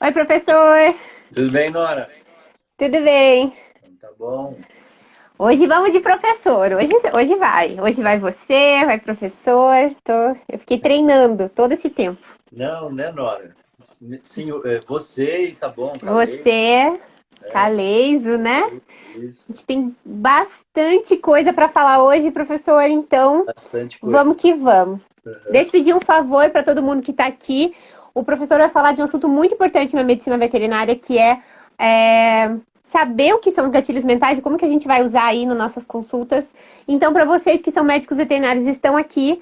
Oi, professor. Tudo bem, Nora? Tudo bem? Então, tá bom. Hoje vamos de professor. Hoje vai. Hoje vai você, vai professor. Eu fiquei treinando todo esse tempo. Não, né, Nora? Sim, você e tá bom, Calei. Você, É, Caleiso, né? isso. A gente tem bastante coisa para falar hoje, professor. Então, Bastante coisa. vamos que vamos. Aham. Deixa eu pedir um favor para todo mundo que está aqui. O professor vai falar de um assunto muito importante na medicina veterinária, que é saber o que são os gatilhos mentais e como que a gente vai usar aí nas nossas consultas. Então, para vocês que são médicos veterinários e estão aqui,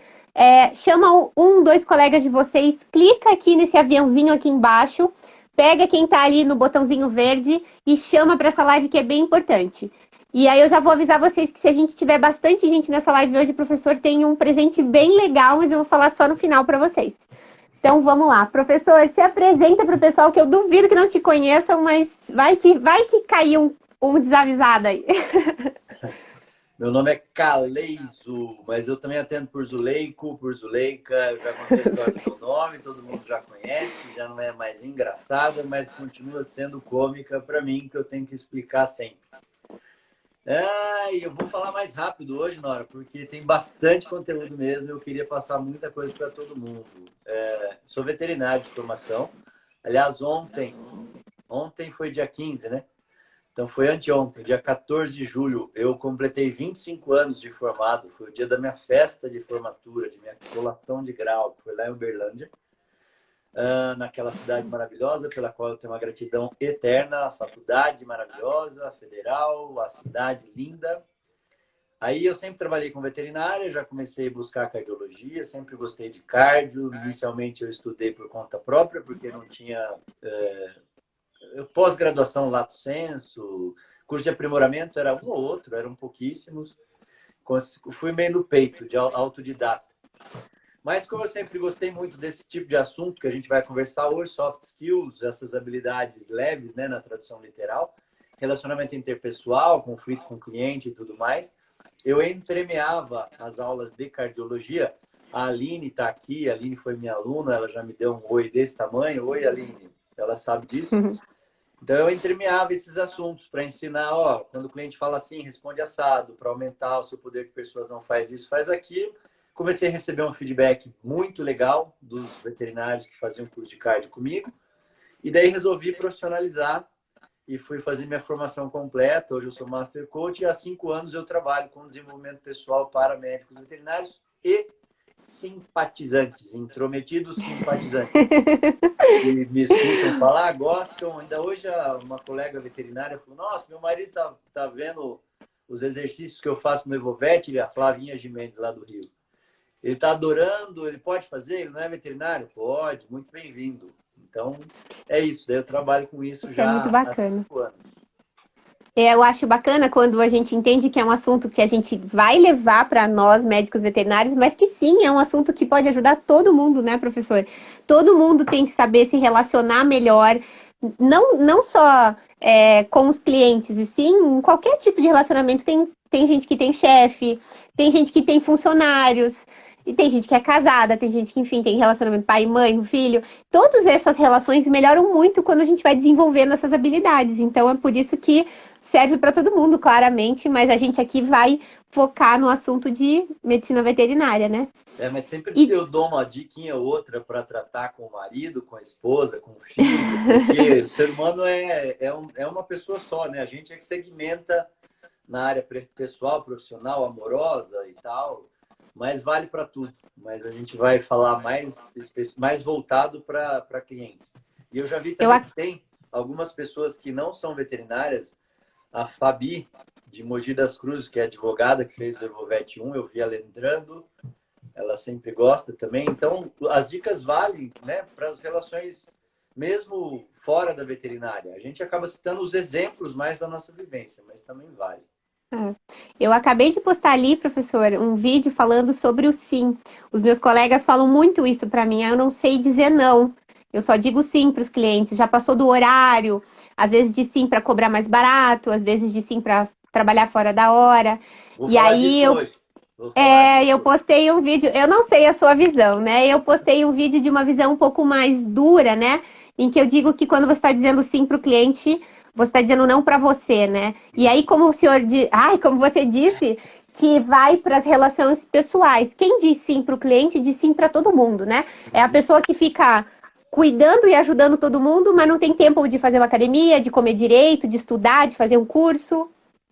chama dois colegas de vocês, clica aqui nesse aviãozinho aqui embaixo, pega quem está ali no botãozinho verde e chama para essa live que é bem importante. E aí eu já vou avisar vocês que se a gente tiver bastante gente nessa live hoje, o professor tem um presente bem legal, mas eu vou falar só no final para vocês. Então vamos lá, professor, se apresenta para o pessoal que eu duvido que não te conheçam, mas vai que caiu um desavisado aí. Meu nome é Caleiso, mas eu também atendo por Zuleico, por Zuleika. Eu já contei a história do meu nome, todo mundo já conhece, já não é mais engraçada, mas continua sendo cômica para mim, que eu tenho que explicar sempre. E eu vou falar mais rápido hoje, Nora, porque tem bastante conteúdo mesmo. Eu queria passar muita coisa para todo mundo. Sou veterinário de formação. Aliás, ontem foi dia 15, né? Então foi anteontem, dia 14 de julho, eu completei 25 anos de formado. Foi o dia da minha festa de formatura, de minha colação de grau, que foi lá em Uberlândia, naquela cidade maravilhosa, pela qual eu tenho uma gratidão eterna, a faculdade maravilhosa, a federal, a cidade linda. Aí eu sempre trabalhei com veterinária, já comecei a buscar cardiologia, sempre gostei de cardio. Inicialmente eu estudei por conta própria, porque não tinha pós-graduação lato sensu, curso de aprimoramento era um ou outro, eram pouquíssimos. Fui meio no peito, de autodidata. Mas como eu sempre gostei muito desse tipo de assunto que a gente vai conversar hoje, soft skills, essas habilidades leves, né, na tradução literal, relacionamento interpessoal, conflito com o cliente e tudo mais, eu entremeava as aulas de cardiologia. A Aline está aqui, a Aline foi minha aluna, ela já me deu um oi desse tamanho. Oi, Aline, ela sabe disso. Então, eu entremeava esses assuntos para ensinar, quando o cliente fala assim, responde assado, para aumentar o seu poder de persuasão, faz isso, faz aquilo. Comecei a receber um feedback muito legal dos veterinários que faziam curso de cardio comigo. E daí resolvi profissionalizar e fui fazer minha formação completa. Hoje eu sou Master Coach e há 5 anos eu trabalho com desenvolvimento pessoal para médicos veterinários e simpatizantes, intrometidos simpatizantes que me escutam falar, gostam. Ainda hoje uma colega veterinária falou: nossa, meu marido tá vendo os exercícios que eu faço no Evovete, a Flavinha Gimenez lá do Rio. Ele está adorando, ele pode fazer, ele não é veterinário? Pode, muito bem-vindo. Então, é isso. Daí eu trabalho com isso Isso é muito já há bacana. 5 anos. Eu acho bacana quando a gente entende que é um assunto que a gente vai levar para nós, médicos veterinários, mas que sim, é um assunto que pode ajudar todo mundo, né, professor? Todo mundo tem que saber se relacionar melhor, não só com os clientes, e sim em qualquer tipo de relacionamento. Tem gente que tem chefe, tem gente que tem funcionários, e tem gente que é casada, tem gente que, enfim, tem relacionamento pai, mãe, filho. Todas essas relações melhoram muito quando a gente vai desenvolvendo essas habilidades. Então, é por isso que serve para todo mundo, claramente, mas a gente aqui vai focar no assunto de medicina veterinária, né? Mas sempre E eu dou uma diquinha ou outra para tratar com o marido, com a esposa, com o filho, porque o ser humano é uma pessoa só, né? A gente é que segmenta na área pessoal, profissional, amorosa e tal, mas vale para tudo. Mas a gente vai falar mais voltado para cliente. E eu já vi eu, também que tem algumas pessoas que não são veterinárias. A Fabi, de Mogi das Cruzes, que é advogada, que fez o Evovete 1, eu vi ela entrando, ela sempre gosta também. Então, as dicas valem, né, para as relações mesmo fora da veterinária. A gente acaba citando os exemplos mais da nossa vivência, mas também vale. eu acabei de postar ali, professor, um vídeo falando sobre o sim. Os meus colegas falam muito isso para mim. Eu não sei dizer não. Eu só digo sim para os clientes. Já passou do horário, às vezes de sim para cobrar mais barato, às vezes de sim para trabalhar fora da hora. Vou E falar aí disso eu hoje. Vou falar disso Eu hoje. postei um vídeo, eu não sei a sua visão, né? Eu postei um vídeo de uma visão um pouco mais dura, né? em que eu digo que quando você está dizendo sim para o cliente, você está dizendo não para você, né? E aí, como o senhor como você disse, que vai para as relações pessoais. Quem diz sim para o cliente, diz sim para todo mundo, né? É a Uhum. pessoa que fica cuidando e ajudando todo mundo, mas não tem tempo de fazer uma academia, de comer direito, de estudar, de fazer um curso,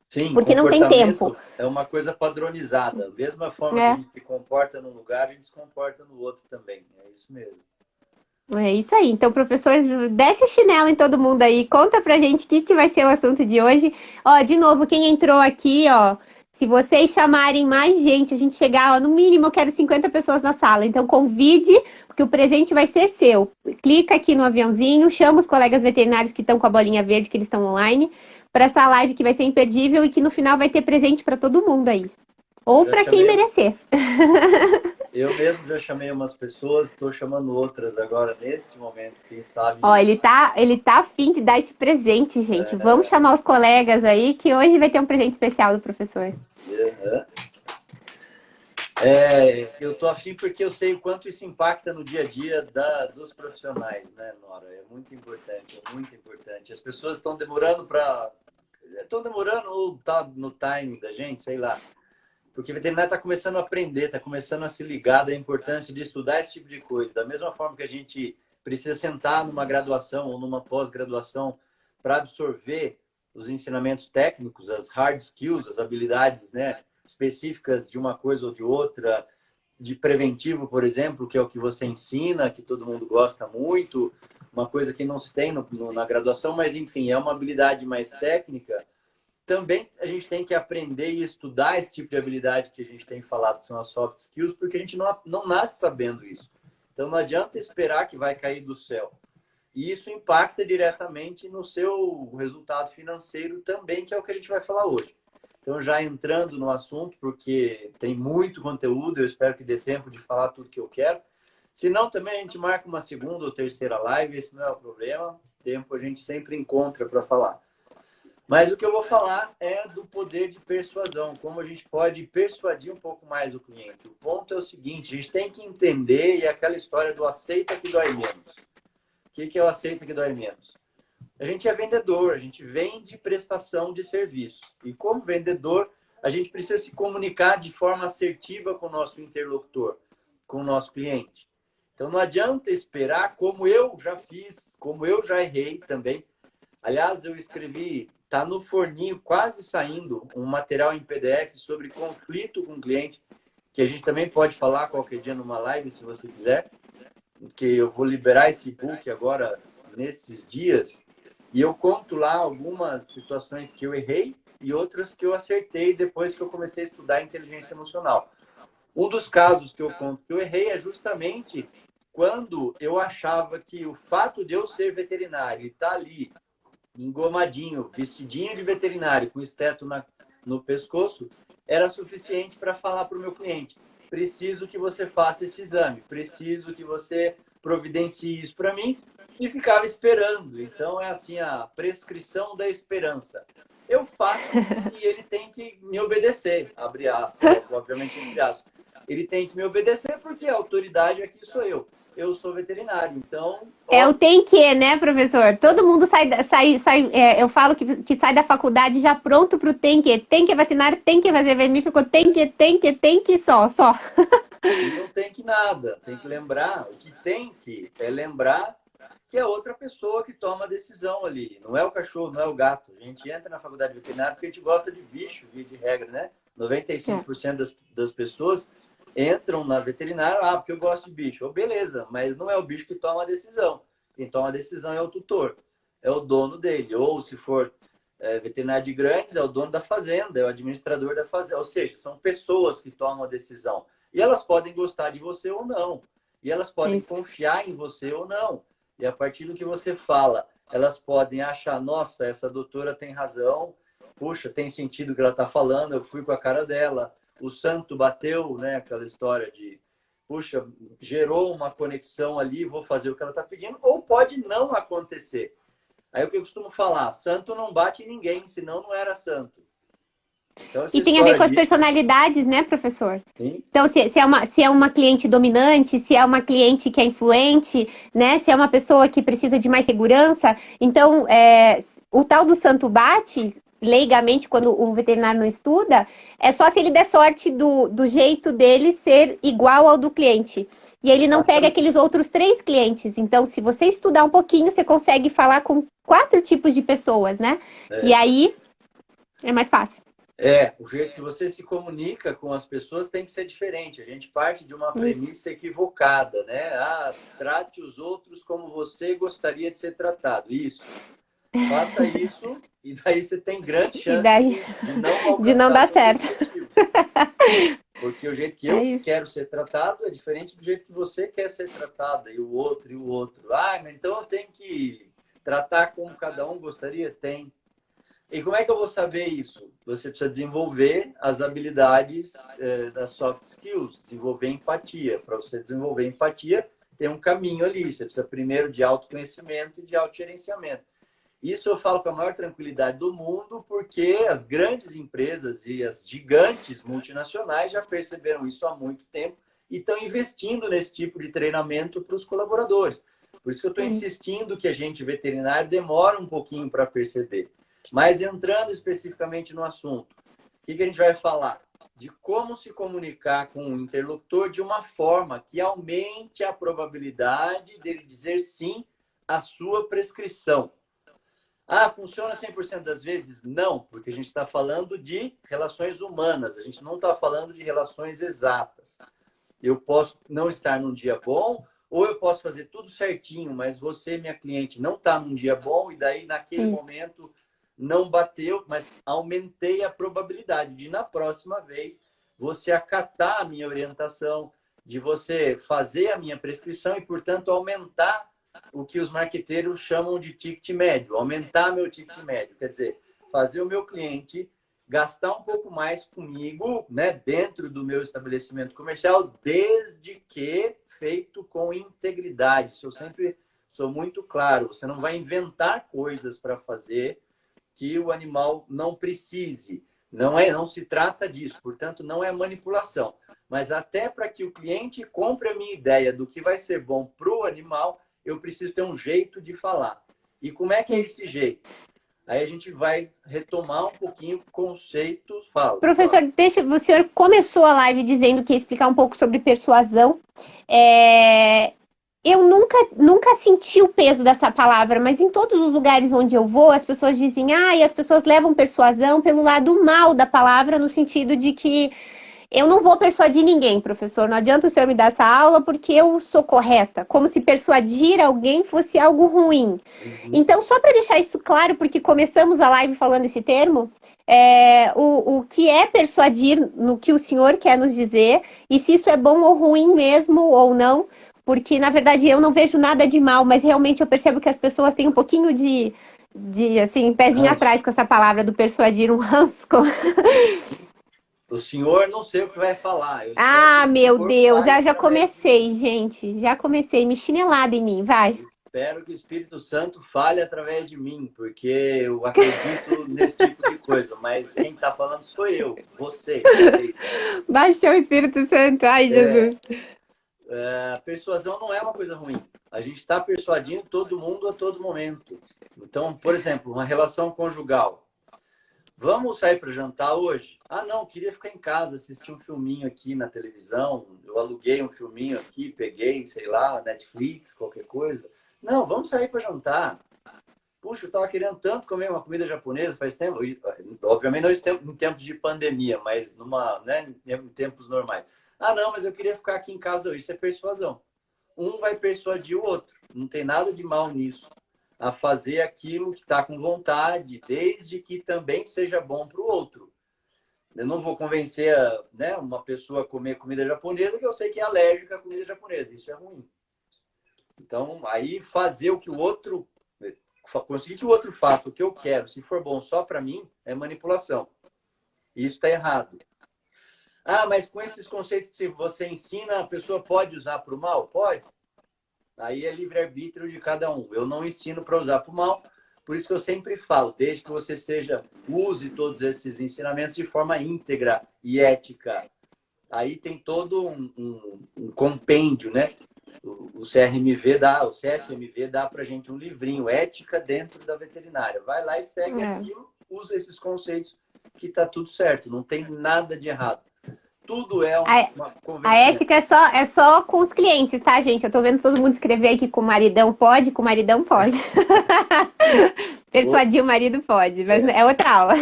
Sim, porque não tem tempo, comportamento é uma coisa padronizada. Da mesma forma que a né? gente se comporta num lugar, a gente se comporta no outro também. É isso mesmo. É isso aí. Então, professor, desce o chinelo em todo mundo aí. Conta pra gente o que, que vai ser o assunto de hoje. Ó, de novo, quem entrou aqui, ó, se vocês chamarem mais gente, a gente chegar, ó, no mínimo eu quero 50 pessoas na sala. Então, convide, porque o presente vai ser seu. Clica aqui no aviãozinho, chama os colegas veterinários que estão com a bolinha verde, que eles estão online, para essa live que vai ser imperdível e que no final vai ter presente para todo mundo aí. Eu Ou já para quem chamei, merecer. eu mesmo já chamei umas pessoas, estou chamando outras agora neste momento, quem Ó, sabe. ele tá afim de dar esse presente, gente. Vamos chamar os colegas aí, que hoje vai ter um presente especial do professor. Uhum. É, eu tô afim porque eu sei o quanto isso impacta no dia a dia dos profissionais, né, Nora? É muito importante, é muito importante. As pessoas estão demorando para. Estão demorando ou tá no time da gente, sei lá. Porque o veterinário está começando a aprender, está começando a se ligar da importância de estudar esse tipo de coisa. Da mesma forma que a gente precisa sentar numa graduação ou numa pós-graduação para absorver os ensinamentos técnicos, as hard skills, as habilidades, né, específicas de uma coisa ou de outra, de preventivo, por exemplo, que é o que você ensina, que todo mundo gosta muito, uma coisa que não se tem na graduação, mas enfim, é uma habilidade mais técnica. Também a gente tem que aprender e estudar esse tipo de habilidade que a gente tem falado, que são as soft skills, porque a gente não nasce sabendo isso. Então não adianta esperar que vai cair do céu. E isso impacta diretamente no seu resultado financeiro também, que é o que a gente vai falar hoje. Então, já entrando no assunto, porque tem muito conteúdo, eu espero que dê tempo de falar tudo que eu quero. Se não, também a gente marca uma segunda ou terceira live, esse não é o problema. Tempo a gente sempre encontra para falar. Mas o que eu vou falar é do poder de persuasão, como a gente pode persuadir um pouco mais o cliente. O ponto é o seguinte, a gente tem que entender, e é aquela história do aceita que dói menos. O que é o aceita que dói menos? A gente é vendedor, a gente vende prestação de serviço. E como vendedor, a gente precisa se comunicar de forma assertiva com o nosso interlocutor, com o nosso cliente. Então não adianta esperar, como eu já fiz, como eu já errei também. Aliás, eu escrevi, tá no forninho, quase saindo, um material em PDF sobre conflito com o cliente, que a gente também pode falar qualquer dia numa live, se você quiser, que eu vou liberar esse e-book agora, nesses dias, e eu conto lá algumas situações que eu errei e outras que eu acertei depois que eu comecei a estudar inteligência emocional. Um dos casos que eu conto que eu errei é justamente quando eu achava que o fato de eu ser veterinário e estar ali engomadinho, vestidinho de veterinário, com esteto no pescoço, era suficiente para falar para o meu cliente: preciso que você faça esse exame, preciso que você providencie isso para mim, e ficava esperando. Então é assim a prescrição da esperança. Eu faço e ele tem que me obedecer, abre aspas, obviamente entre aspas. Ele tem que me obedecer porque a autoridade aqui sou eu. Eu sou veterinário, então, É o óbvio. tem que, né, professor? Todo mundo eu falo que sai da faculdade já pronto pro tem que vacinar, tem que fazer vermífugo, tem que, só. E não tem que nada, tem que lembrar, o que tem que é lembrar que é outra pessoa que toma a decisão ali. Não é o cachorro, não é o gato. A gente entra na faculdade veterinária porque a gente gosta de bicho, via de regra, né? É. 95% das pessoas entram na veterinária, porque eu gosto de bicho. Oh, beleza, mas não é o bicho que toma a decisão. Quem toma a decisão é o tutor, é o dono dele. Ou se for veterinário de grandes, é o dono da fazenda, é o administrador da fazenda. Ou seja, são pessoas que tomam a decisão. E elas podem gostar de você ou não. E elas podem Isso. confiar em você ou não. E a partir do que você fala, elas podem achar: nossa, essa doutora tem razão, puxa, tem sentido o que ela está falando, eu fui com a cara dela, o santo bateu, né? Aquela história de, puxa, gerou uma conexão ali, vou fazer o que ela está pedindo, ou pode não acontecer. Aí o que eu costumo falar: santo não bate em ninguém, senão não era santo. Então, essa E tem a ver história com as de... personalidades, né, professor? Sim, Então, se é uma cliente dominante, se é uma cliente que é influente, né? Se é uma pessoa que precisa de mais segurança. Então, o tal do santo bate, leigamente, quando o veterinário não estuda, é só se ele der sorte do jeito dele ser igual ao do cliente. E ele não pega exatamente. aqueles outros 3 clientes. Então, se você estudar um pouquinho, você consegue falar com 4 tipos de pessoas, né? E É. aí é mais fácil. O jeito que você se comunica com as pessoas tem que ser diferente. A gente parte de uma Isso. premissa equivocada, né? Ah, trate os outros como você gostaria de ser tratado. Isso. Faça isso e daí você tem grande E chance daí, de não de não alcançar dar seus certo. objetivos. Porque o jeito que É eu isso. quero ser tratado é diferente do jeito que você quer ser tratado. E o outro, e o outro. Ah, mas então eu tenho que tratar como cada um gostaria? Tem. E como é que eu vou saber isso? Você precisa desenvolver as habilidades das soft skills, desenvolver empatia. Para você desenvolver empatia, tem um caminho ali. Você precisa primeiro de autoconhecimento e de autogerenciamento. Isso eu falo com a maior tranquilidade do mundo, porque as grandes empresas e as gigantes multinacionais já perceberam isso há muito tempo e estão investindo nesse tipo de treinamento para os colaboradores. Por isso que eu estou Sim. insistindo que a gente veterinário demora um pouquinho para perceber. Mas entrando especificamente no assunto, o que a gente vai falar? De como se comunicar com o interlocutor de uma forma que aumente a probabilidade dele dizer sim à sua prescrição. Ah, funciona 100% das vezes? Não, porque a gente está falando de relações humanas, a gente não está falando de relações exatas. Eu posso não estar num dia bom, ou eu posso fazer tudo certinho, mas você, minha cliente, não está num dia bom, e daí naquele Isso. momento não bateu, mas aumentei a probabilidade de na próxima vez você acatar a minha orientação, de você fazer a minha prescrição e, portanto, aumentar o que os marqueteiros chamam de ticket médio, aumentar meu ticket médio, quer dizer, fazer o meu cliente gastar um pouco mais comigo, né, dentro do meu estabelecimento comercial, desde que feito com integridade. Isso eu sempre sou muito claro. Você não vai inventar coisas para fazer que o animal não precise. Não se trata disso. Portanto, não é manipulação. Mas até para que o cliente compre a minha ideia do que vai ser bom para o animal, eu preciso ter um jeito de falar. E como é que é esse jeito? Aí a gente vai retomar um pouquinho o conceito. Fala. Professor, o senhor começou a live dizendo que ia explicar um pouco sobre persuasão. Eu nunca senti o peso dessa palavra, mas em todos os lugares onde eu vou, as pessoas dizem, e as pessoas levam persuasão pelo lado mal da palavra, no sentido de que eu não vou persuadir ninguém, professor. Não adianta o senhor me dar essa aula porque eu sou correta. Como se persuadir alguém fosse algo ruim. Uhum. Então, só para deixar isso claro, porque começamos a live falando esse termo, o que é persuadir no que o senhor quer nos dizer e se isso é bom ou ruim mesmo ou não. Porque, na verdade, eu não vejo nada de mal, mas realmente eu percebo que as pessoas têm um pouquinho de assim, pezinho Ranço. atrás com essa palavra do persuadir, um ranço. O senhor não sei o que vai falar. Eu espero que Ah, o meu senhor Deus, fale já através de mim. comecei, gente. Já comecei. Me chinelada em mim, vai. Espero que o Espírito Santo fale através de mim, porque eu acredito nesse tipo de coisa. Mas quem está falando sou eu, você, minha querida. Baixou o Espírito Santo. Ai, Jesus. A persuasão não é uma coisa ruim. A gente está persuadindo todo mundo a todo momento. Então, por exemplo, uma relação conjugal. Vamos sair para jantar hoje? Ah, não, queria ficar em casa, assistir um filminho aqui na televisão. Eu aluguei um filminho aqui, peguei, sei lá, Netflix, qualquer coisa. Não, vamos sair para jantar. Puxa, eu estava querendo tanto comer uma comida japonesa faz tempo. Obviamente não em tempos de pandemia, mas em tempos normais. Ah, não, mas eu queria ficar aqui em casa hoje. Isso é persuasão. Um vai persuadir o outro. Não tem nada de mal nisso. A fazer aquilo que está com vontade, desde que também seja bom para o outro. Eu não vou convencer uma pessoa a comer comida japonesa que eu sei que é alérgica à comida japonesa. Isso é ruim. Então, aí fazer o que o outro... Conseguir que o outro faça o que eu quero, se for bom só para mim, é manipulação. E isso está errado. Ah, mas com esses conceitos que você ensina, a pessoa pode usar para o mal? Pode. Aí é livre-arbítrio de cada um. Eu não ensino para usar para o mal, Por isso que eu sempre falo, desde que você use todos esses ensinamentos de forma íntegra e ética. Aí tem todo um compêndio, né? O CFMV dá para gente um livrinho, Ética dentro da Veterinária. Vai lá e segue aquilo, usa esses conceitos que tá tudo certo, não tem nada de errado. Tudo é uma A ética é só com os clientes, tá, gente? Eu tô vendo todo mundo escrever aqui com o maridão pode, com o maridão pode. Persuadir o marido pode, mas é outra aula.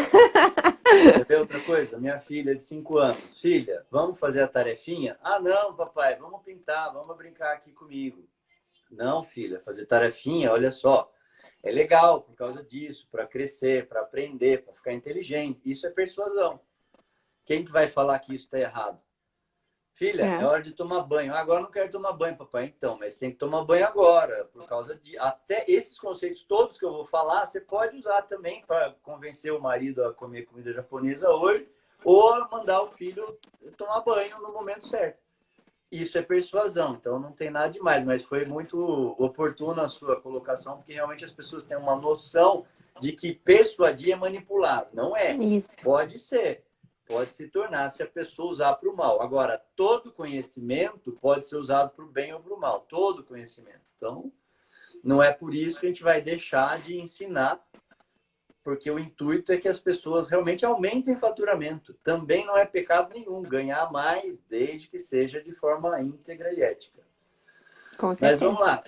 Quer ver outra coisa? Minha filha de 5 anos. Filha, vamos fazer a tarefinha? Ah, não, papai, vamos pintar, vamos brincar aqui comigo. Não, filha, fazer tarefinha, olha só. É legal por causa disso, para crescer, para aprender, para ficar inteligente. Isso é persuasão. Quem que vai falar que isso está errado? Filha, é hora de tomar banho. Agora não quero tomar banho, papai. Então, mas tem que tomar banho agora, por causa de... Até esses conceitos todos que eu vou falar, você pode usar também para convencer o marido a comer comida japonesa hoje ou a mandar o filho tomar banho no momento certo. Isso é persuasão, então não tem nada demais, mas foi muito oportuna a sua colocação, porque realmente as pessoas têm uma noção de que persuadir é manipular. Não é. Isso. Pode ser. Pode se tornar se a pessoa usar para o mal. Agora, todo conhecimento pode ser usado para o bem ou para o mal. Todo conhecimento. Então, não é por isso que a gente vai deixar de ensinar, porque o intuito é que as pessoas realmente aumentem o faturamento. Também não é pecado nenhum ganhar mais, desde que seja de forma íntegra e ética. Com certeza. Mas vamos lá.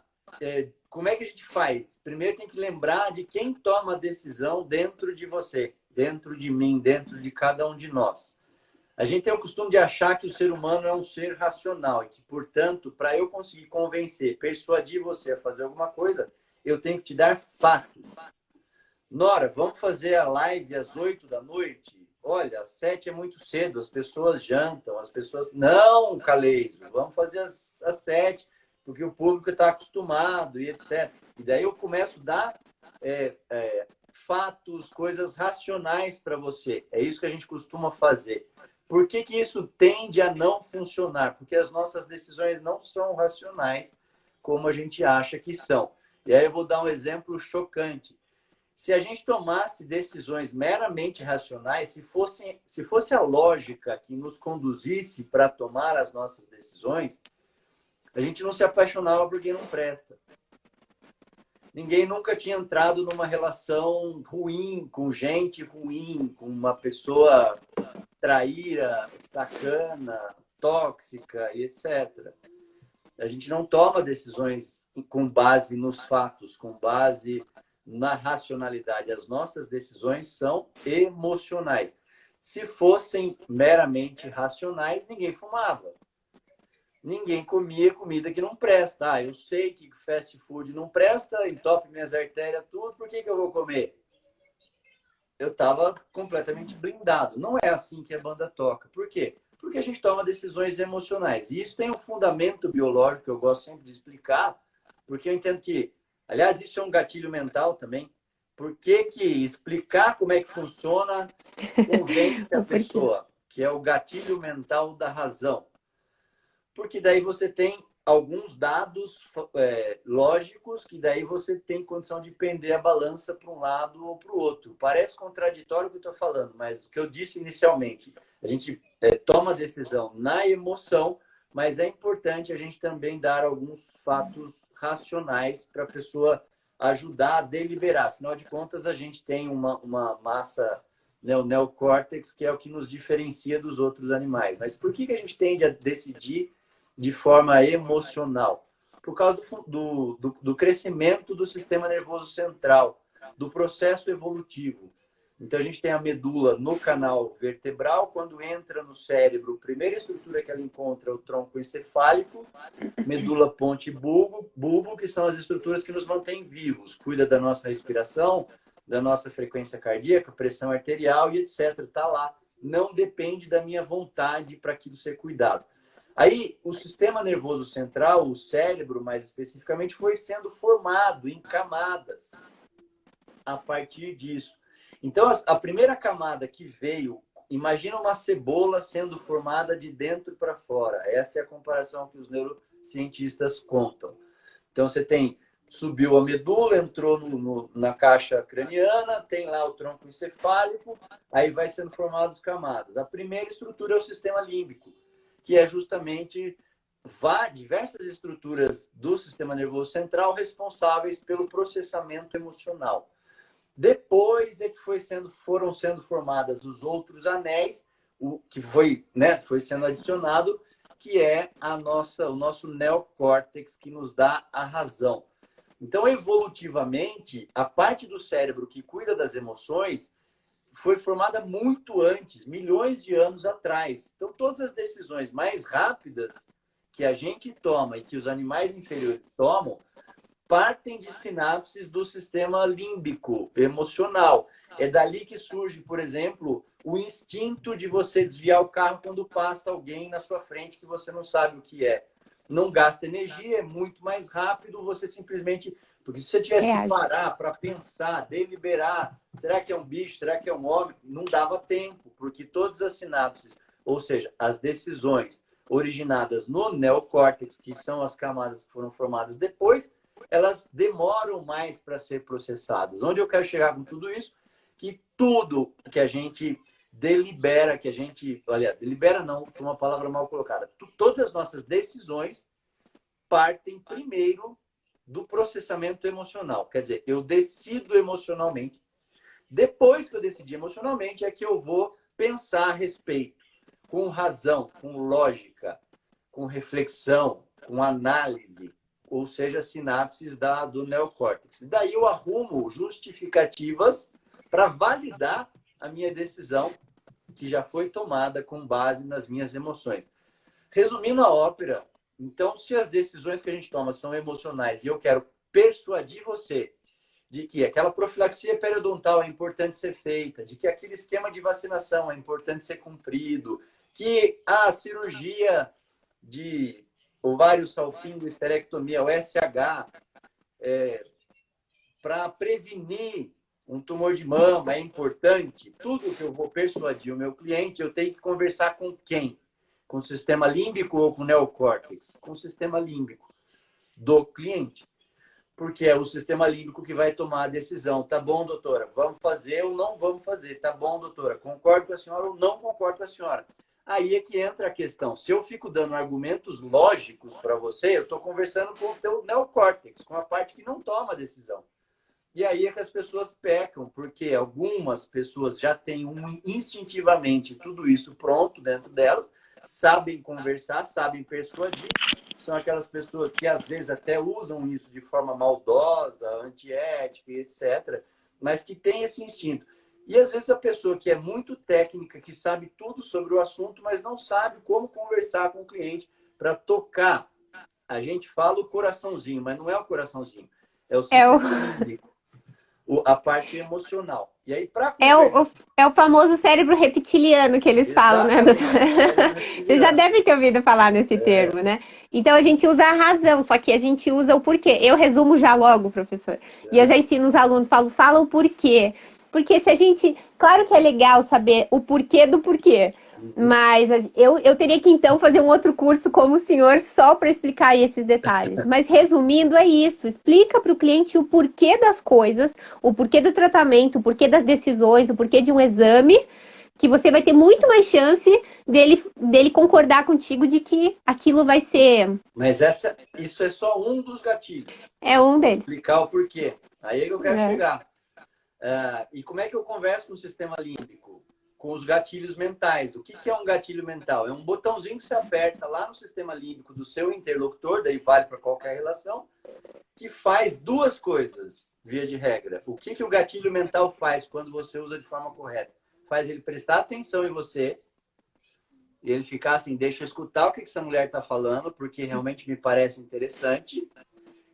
Como é que a gente faz? Primeiro tem que lembrar de quem toma a decisão dentro de você, dentro de mim, dentro de cada um de nós. A gente tem o costume de achar que o ser humano é um ser racional e que, portanto, para eu conseguir convencer, persuadir você a fazer alguma coisa, eu tenho que te dar fatos. Nora, vamos fazer a live às 8 da noite? Olha, às 7 é muito cedo, as pessoas jantam, as pessoas... Não, Caleide, vamos fazer às 7, porque o público está acostumado e etc. E daí eu começo a dar fatos, coisas racionais para você. É isso que a gente costuma fazer. Por que que isso tende a não funcionar? Porque as nossas decisões não são racionais como a gente acha que são. E aí eu vou dar um exemplo chocante. Se a gente tomasse decisões meramente racionais, se fosse a lógica que nos conduzisse para tomar as nossas decisões, a gente não se apaixonava por quem não presta. Ninguém nunca tinha entrado numa relação ruim, com gente ruim, com uma pessoa traíra, sacana, tóxica e etc. A gente não toma decisões com base nos fatos, com base na racionalidade. As nossas decisões são emocionais. Se fossem meramente racionais, ninguém fumava. Ninguém comia comida que não presta. Ah, eu sei que fast food não presta, entope minhas artérias, tudo, por que que eu vou comer? Eu estava completamente blindado. Não é assim que a banda toca. Por quê? Porque a gente toma decisões emocionais. E isso tem um fundamento biológico que eu gosto sempre de explicar, porque eu entendo que, aliás, isso é um gatilho mental também. Por que que explicar como é que funciona convence a pessoa, que é o gatilho mental da razão? Porque daí você tem alguns dados lógicos que daí você tem condição de pender a balança para um lado ou para o outro. Parece contraditório o que eu estou falando, mas o que eu disse inicialmente, a gente toma a decisão na emoção, mas é importante a gente também dar alguns fatos racionais para a pessoa ajudar a deliberar. Afinal de contas, a gente tem uma massa, né, o neocórtex, que é o que nos diferencia dos outros animais. Mas por que a gente tende a decidir de forma emocional? Por causa do crescimento do sistema nervoso central, do processo evolutivo. Então, a gente tem a medula no canal vertebral. Quando entra no cérebro, a primeira estrutura que ela encontra é o tronco encefálico, medula, ponte e bulbo, que são as estruturas que nos mantêm vivos. Cuida da nossa respiração, da nossa frequência cardíaca, pressão arterial e etc. Está lá. Não depende da minha vontade para aquilo ser cuidado. Aí, o sistema nervoso central, o cérebro, mais especificamente, foi sendo formado em camadas a partir disso. Então, a primeira camada que veio, imagina uma cebola sendo formada de dentro para fora. Essa é a comparação que os neurocientistas contam. Então, você tem subiu a medula, entrou na caixa craniana, tem lá o tronco encefálico, aí vai sendo formadas camadas. A primeira estrutura é o sistema límbico, que é justamente diversas estruturas do sistema nervoso central responsáveis pelo processamento emocional. Depois é que foram sendo formadas os outros anéis, o que foi sendo adicionado, que é o nosso neocórtex, que nos dá a razão. Então, evolutivamente, a parte do cérebro que cuida das emoções foi formada muito antes, milhões de anos atrás. Então, todas as decisões mais rápidas que a gente toma e que os animais inferiores tomam partem de sinapses do sistema límbico emocional. É dali que surge, por exemplo, o instinto de você desviar o carro quando passa alguém na sua frente que você não sabe o que é. Não gasta energia, é muito mais rápido, você simplesmente... Porque se você tivesse que parar para pensar, deliberar, será que é um bicho, será que é um homem? Não dava tempo, porque todas as sinapses, ou seja, as decisões originadas no neocórtex, que são as camadas que foram formadas depois, elas demoram mais para ser processadas. Onde eu quero chegar com tudo isso? Que tudo que a gente delibera, delibera não, foi uma palavra mal colocada. Todas as nossas decisões partem primeiro do processamento emocional. Quer dizer, eu decido emocionalmente. Depois que eu decidi emocionalmente, é que eu vou pensar a respeito, com razão, com lógica, com reflexão, com análise, ou seja, sinapses do neocórtex. Daí eu arrumo justificativas para validar a minha decisão, que já foi tomada com base nas minhas emoções. Resumindo a ópera, então, se as decisões que a gente toma são emocionais e eu quero persuadir você de que aquela profilaxia periodontal é importante ser feita, de que aquele esquema de vacinação é importante ser cumprido, que a cirurgia de ovário salpingo, esterectomia, o SH, para prevenir um tumor de mama é importante, tudo que eu vou persuadir o meu cliente, eu tenho que conversar com quem? Com o sistema límbico ou com o neocórtex? Com o sistema límbico do cliente. Porque é o sistema límbico que vai tomar a decisão. Tá bom, doutora, vamos fazer ou não vamos fazer? Tá bom, doutora, concordo com a senhora ou não concordo com a senhora? Aí é que entra a questão. Se eu fico dando argumentos lógicos para você, eu estou conversando com o teu neocórtex, com a parte que não toma a decisão. E aí é que as pessoas pecam, porque algumas pessoas já têm instintivamente tudo isso pronto dentro delas, sabem conversar, sabem persuadir. São aquelas pessoas que às vezes até usam isso de forma maldosa, antiética, etc., mas que têm esse instinto. E às vezes a pessoa que é muito técnica, que sabe tudo sobre o assunto, mas não sabe como conversar com o cliente para tocar. A gente fala o coraçãozinho, mas não é o coraçãozinho. É o sistema límbico, a parte emocional. E aí, para conversar... É o famoso cérebro reptiliano que eles falam, né, doutora? Você já deve ter ouvido falar nesse termo, né? Então, a gente usa a razão, só que a gente usa o porquê. Eu resumo já logo, professor. E eu já ensino os alunos, fala o porquê. Porque se a gente... Claro que é legal saber o porquê do porquê. Mas eu teria que, então, fazer um outro curso como o senhor só para explicar esses detalhes. Mas, resumindo, é isso. Explica para o cliente o porquê das coisas, o porquê do tratamento, o porquê das decisões, o porquê de um exame, que você vai ter muito mais chance dele concordar contigo de que aquilo vai ser... Mas isso é só um dos gatilhos. É um deles. Explicar o porquê. Aí é que eu quero chegar. E como é que eu converso com o sistema límbico? Com os gatilhos mentais. O que é um gatilho mental? É um botãozinho que você aperta lá no sistema límbico do seu interlocutor, daí vale para qualquer relação, que faz duas coisas, via de regra. O que o gatilho mental faz quando você usa de forma correta? Faz ele prestar atenção em você, e ele ficar assim, deixa eu escutar o que essa mulher está falando, porque realmente me parece interessante.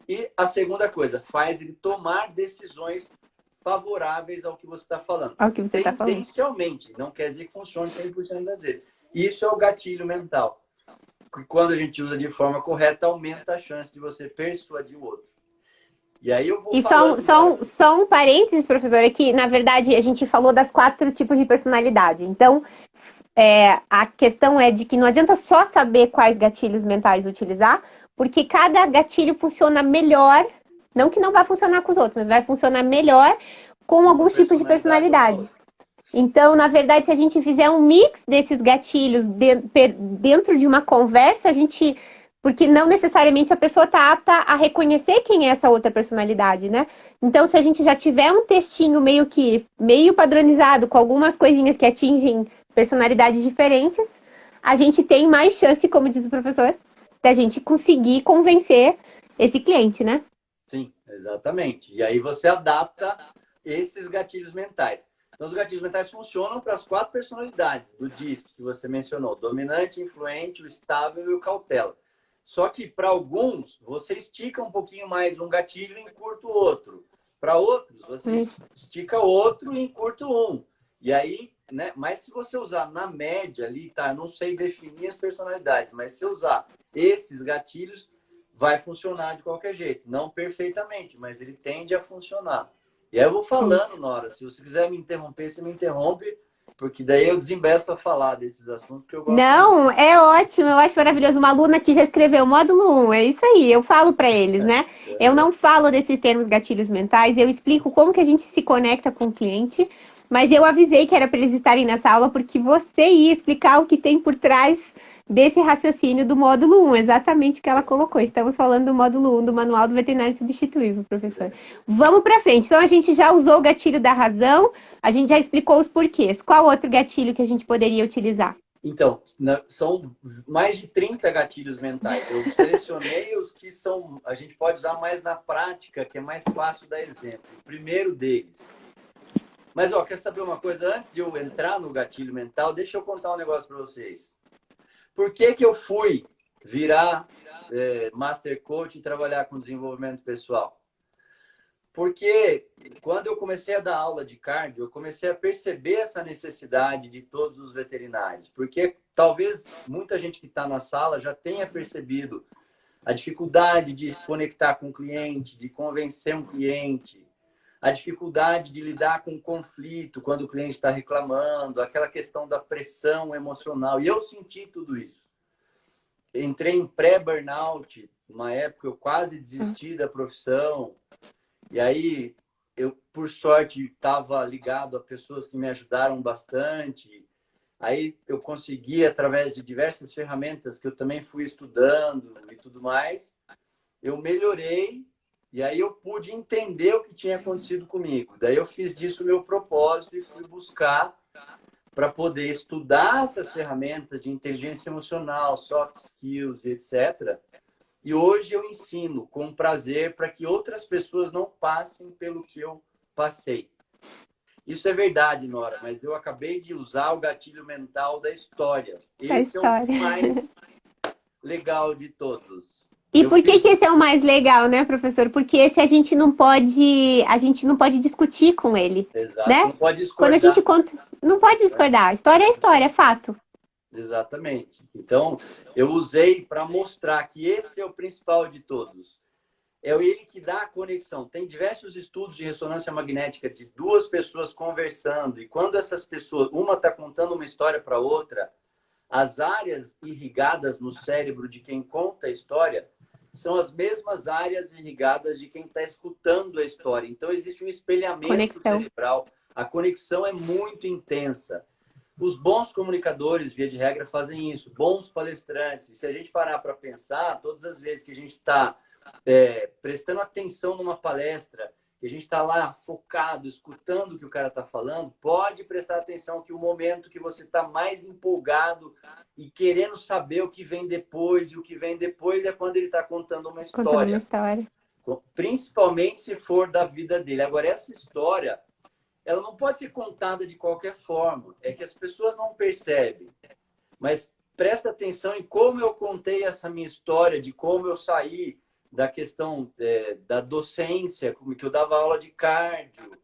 E a segunda coisa, faz ele tomar decisões favoráveis ao que você está falando. Ao que você está falando. Tendencialmente, não quer dizer que funcione 100% das vezes. Isso é o gatilho mental. Que quando a gente usa de forma correta, aumenta a chance de você persuadir o outro. E aí eu vou só um parênteses, professor, é que, na verdade, a gente falou das 4 tipos de personalidade. Então, a questão é de que não adianta só saber quais gatilhos mentais utilizar, porque cada gatilho funciona melhor Não que não vai funcionar com os outros, mas vai funcionar melhor com alguns tipos de personalidade. Então, na verdade, se a gente fizer um mix desses gatilhos dentro de uma conversa, a gente. Porque não necessariamente a pessoa está apta a reconhecer quem é essa outra personalidade, né? Então, se a gente já tiver um textinho meio padronizado, com algumas coisinhas que atingem personalidades diferentes, a gente tem mais chance, como diz o professor, da gente conseguir convencer esse cliente, né? Sim, exatamente. E aí você adapta esses gatilhos mentais. Então, os gatilhos mentais funcionam para as 4 personalidades do DISC que você mencionou: dominante, influente, o estável e o cautela. Só que para alguns, você estica um pouquinho mais um gatilho e encurta o outro. Para outros, você estica outro e encurta um. E aí, né? Mas se você usar na média ali, tá? Eu não sei definir as personalidades, mas se usar esses gatilhos, vai funcionar de qualquer jeito. Não perfeitamente, mas ele tende a funcionar. E aí eu vou falando, Nora. Se você quiser me interromper, você me interrompe, porque daí eu desembesto a falar desses assuntos que eu gosto Não, muito. é ótimo, eu acho maravilhoso. Uma aluna que já escreveu módulo 1, é isso aí, eu falo para eles, né? Eu não falo desses termos gatilhos mentais, eu explico como que a gente se conecta com o cliente, mas eu avisei que era para eles estarem nessa aula porque você ia explicar o que tem por trás desse raciocínio do módulo 1, exatamente o que ela colocou. Estamos falando do módulo 1 do Manual do Veterinário Substitutivo, professor. Vamos para frente. Então, a gente já usou o gatilho da razão, a gente já explicou os porquês. Qual outro gatilho que a gente poderia utilizar? Então, são mais de 30 gatilhos mentais. Eu selecionei os que a gente pode usar mais na prática, que é mais fácil dar exemplo. O primeiro deles. Mas, quer saber uma coisa? Antes de eu entrar no gatilho mental, deixa eu contar um negócio para vocês. Por que eu fui virar Master Coach e trabalhar com desenvolvimento pessoal? Porque quando eu comecei a dar aula de cardio, eu comecei a perceber essa necessidade de todos os veterinários. Porque talvez muita gente que está na sala já tenha percebido a dificuldade de se conectar com o cliente, de convencer um cliente, a dificuldade de lidar com o conflito quando o cliente está reclamando, aquela questão da pressão emocional. E eu senti tudo isso. Entrei em pré-burnout, uma época eu quase desisti da profissão. E aí, eu, por sorte, estava ligado a pessoas que me ajudaram bastante. Aí eu consegui, através de diversas ferramentas que eu também fui estudando e tudo mais, eu melhorei e aí eu pude entender o que tinha acontecido comigo. Daí eu fiz disso o meu propósito e fui buscar para poder estudar essas ferramentas de inteligência emocional, soft skills, etc. E hoje eu ensino com prazer para que outras pessoas não passem pelo que eu passei. Isso é verdade, Nora, mas eu acabei de usar o gatilho mental da história. Esse é o mais legal de todos. E por que esse é o mais legal, né, professor? Porque esse a gente não pode discutir com ele, Exato, né? não pode discordar. Quando a gente conta, não pode discordar. História é história, é fato. Exatamente. Então, eu usei para mostrar que esse é o principal de todos. É ele que dá a conexão. Tem diversos estudos de ressonância magnética de 2 pessoas conversando. E quando essas pessoas, uma está contando uma história para outra, as áreas irrigadas no cérebro de quem conta a história são as mesmas áreas irrigadas de quem está escutando a história. Então, existe um espelhamento cerebral. A conexão é muito intensa. Os bons comunicadores, via de regra, fazem isso. Bons palestrantes. E se a gente parar para pensar, todas as vezes que a gente está prestando atenção numa palestra, que a gente está lá focado, escutando o que o cara está falando, pode prestar atenção que o momento que você está mais empolgado e querendo saber o que vem depois, e o que vem depois é quando ele está contando uma história. Principalmente se for da vida dele. Agora, essa história, ela não pode ser contada de qualquer forma. É que as pessoas não percebem. Mas presta atenção em como eu contei essa minha história, de como eu saí da questão da docência, como que eu dava aula de cardio.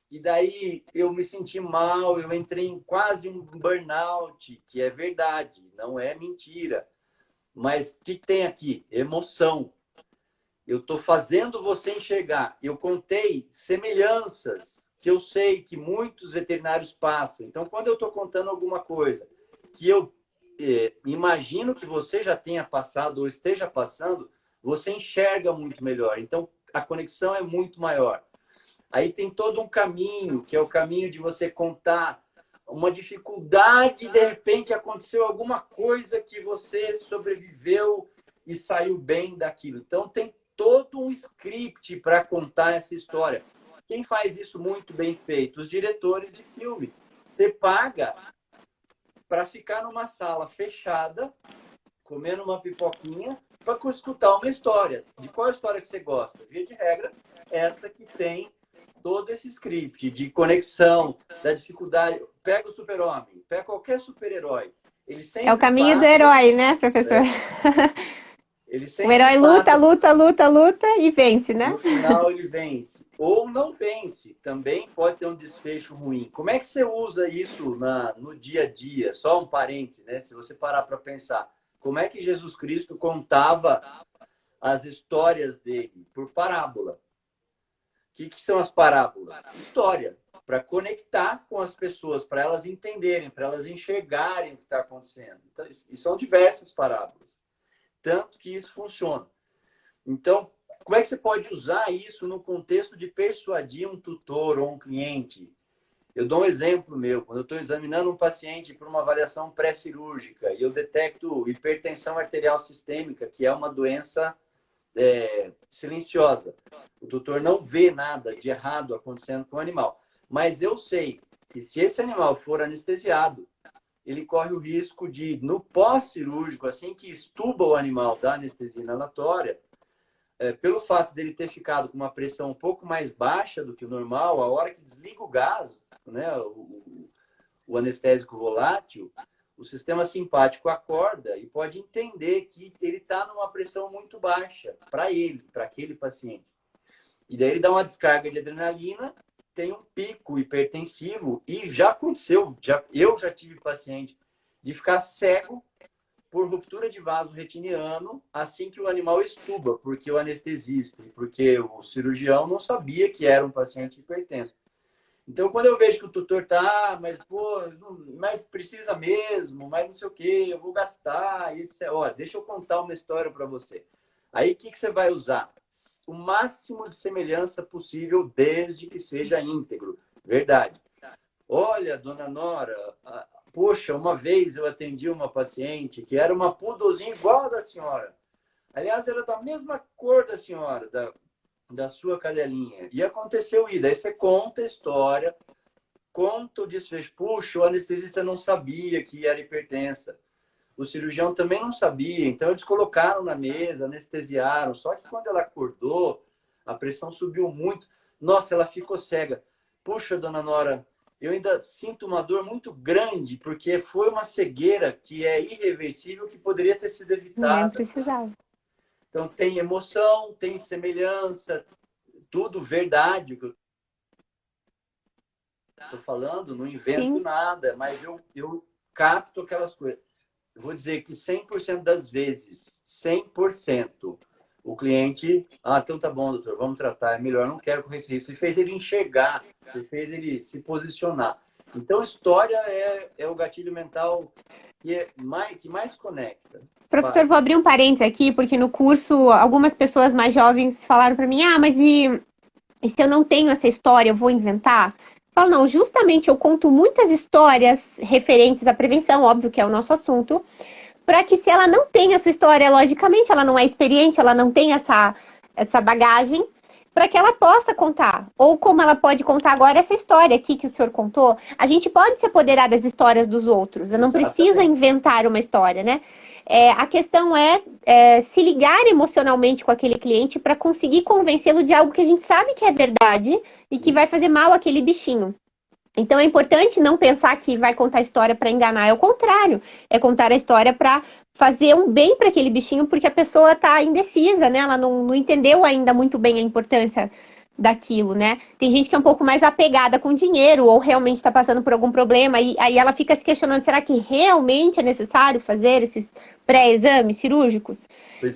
E daí eu me senti mal, eu entrei em quase um burnout, que é verdade, não é mentira. Mas o que tem aqui? Emoção. Eu estou fazendo você enxergar. Eu contei semelhanças que eu sei que muitos veterinários passam. Então, quando eu estou contando alguma coisa que eu imagino que você já tenha passado ou esteja passando, você enxerga muito melhor. Então, a conexão é muito maior. Aí tem todo um caminho, que é o caminho de você contar uma dificuldade, de repente aconteceu alguma coisa que você sobreviveu e saiu bem daquilo. Então tem todo um script para contar essa história. Quem faz isso muito bem feito? Os diretores de filme. Você paga para ficar numa sala fechada, comendo uma pipoquinha, para escutar uma história. De qual história que você gosta? Via de regra, essa que tem todo esse script de conexão, da dificuldade. Pega o super-homem, pega qualquer super-herói. Ele sempre É o caminho do passa, herói, né, professor? ele O sempre herói luta, passa, luta, luta, luta e vence, né? no final ele vence. Ou não vence, também pode ter um desfecho ruim. Como é que você usa isso no dia a dia? Só um parêntese, né? Se você parar para pensar, como é que Jesus Cristo contava as histórias dele? Por parábola. O que são as parábolas? História, para conectar com as pessoas, para elas entenderem, para elas enxergarem o que está acontecendo. Então, e são diversas parábolas. Tanto que isso funciona. Então, como é que você pode usar isso no contexto de persuadir um tutor ou um cliente? Eu dou um exemplo meu. Quando eu estou examinando um paciente para uma avaliação pré-cirúrgica e eu detecto hipertensão arterial sistêmica, que é uma doença silenciosa. O tutor não vê nada de errado acontecendo com o animal. Mas eu sei que se esse animal for anestesiado, ele corre o risco de, no pós-cirúrgico, assim que estuba o animal da anestesia inalatória, pelo fato dele ter ficado com uma pressão um pouco mais baixa do que o normal, a hora que desliga o gás, né, o anestésico volátil, o sistema simpático acorda e pode entender que ele está numa pressão muito baixa para ele, para aquele paciente. E daí ele dá uma descarga de adrenalina, tem um pico hipertensivo e já aconteceu, eu já tive paciente de ficar cego por ruptura de vaso retiniano assim que o animal estuba, porque o anestesista, porque o cirurgião não sabia que era um paciente hipertenso. Então, quando eu vejo que o tutor tá, mas, pô, mas precisa mesmo, mas não sei o quê, eu vou gastar, e etc. Ó, deixa eu contar uma história para você. Aí, o que você vai usar? O máximo de semelhança possível, desde que seja íntegro. Verdade. Olha, dona Nora, poxa, uma vez eu atendi uma paciente que era uma poodlezinha igual a da senhora. Aliás, era da mesma cor da senhora, da sua cadelinha. E aconteceu isso. Daí você conta a história, conta o desfecho. Puxa, o anestesista não sabia que era hipertensa. O cirurgião também não sabia. Então, eles colocaram na mesa, anestesiaram. Só que quando ela acordou, a pressão subiu muito. Nossa, ela ficou cega. Puxa, dona Nora, eu ainda sinto uma dor muito grande, porque foi uma cegueira que é irreversível, que poderia ter sido evitada. Nem precisava. Então, tem emoção, tem semelhança, tudo verdade o que eu estou falando, não invento Sim. nada, mas eu capto aquelas coisas. Eu vou dizer que 100% das vezes, 100%, o cliente, então tá bom, doutor, vamos tratar, é melhor, não quero correr esse risco. Você fez ele enxergar, você fez ele se posicionar. Então, história é o gatilho mental que mais conecta. Professor, vou abrir um parênteses aqui, porque no curso algumas pessoas mais jovens falaram para mim, mas e se eu não tenho essa história, eu vou inventar? Eu falo, não, justamente eu conto muitas histórias referentes à prevenção, óbvio que é o nosso assunto, para que se ela não tem a sua história, logicamente ela não é experiente, ela não tem essa bagagem, para que ela possa contar. Ou como ela pode contar agora essa história aqui que o senhor contou. A gente pode se apoderar das histórias dos outros, não precisa inventar uma história, né? A questão é se ligar emocionalmente com aquele cliente para conseguir convencê-lo de algo que a gente sabe que é verdade e que vai fazer mal àquele bichinho. Então é importante não pensar que vai contar a história para enganar, é o contrário. É contar a história para fazer um bem para aquele bichinho, porque a pessoa está indecisa, né? Ela não entendeu ainda muito bem a importância daquilo, né? Tem gente que é um pouco mais apegada com dinheiro ou realmente está passando por algum problema e aí ela fica se questionando, será que realmente é necessário fazer esses pré-exames cirúrgicos?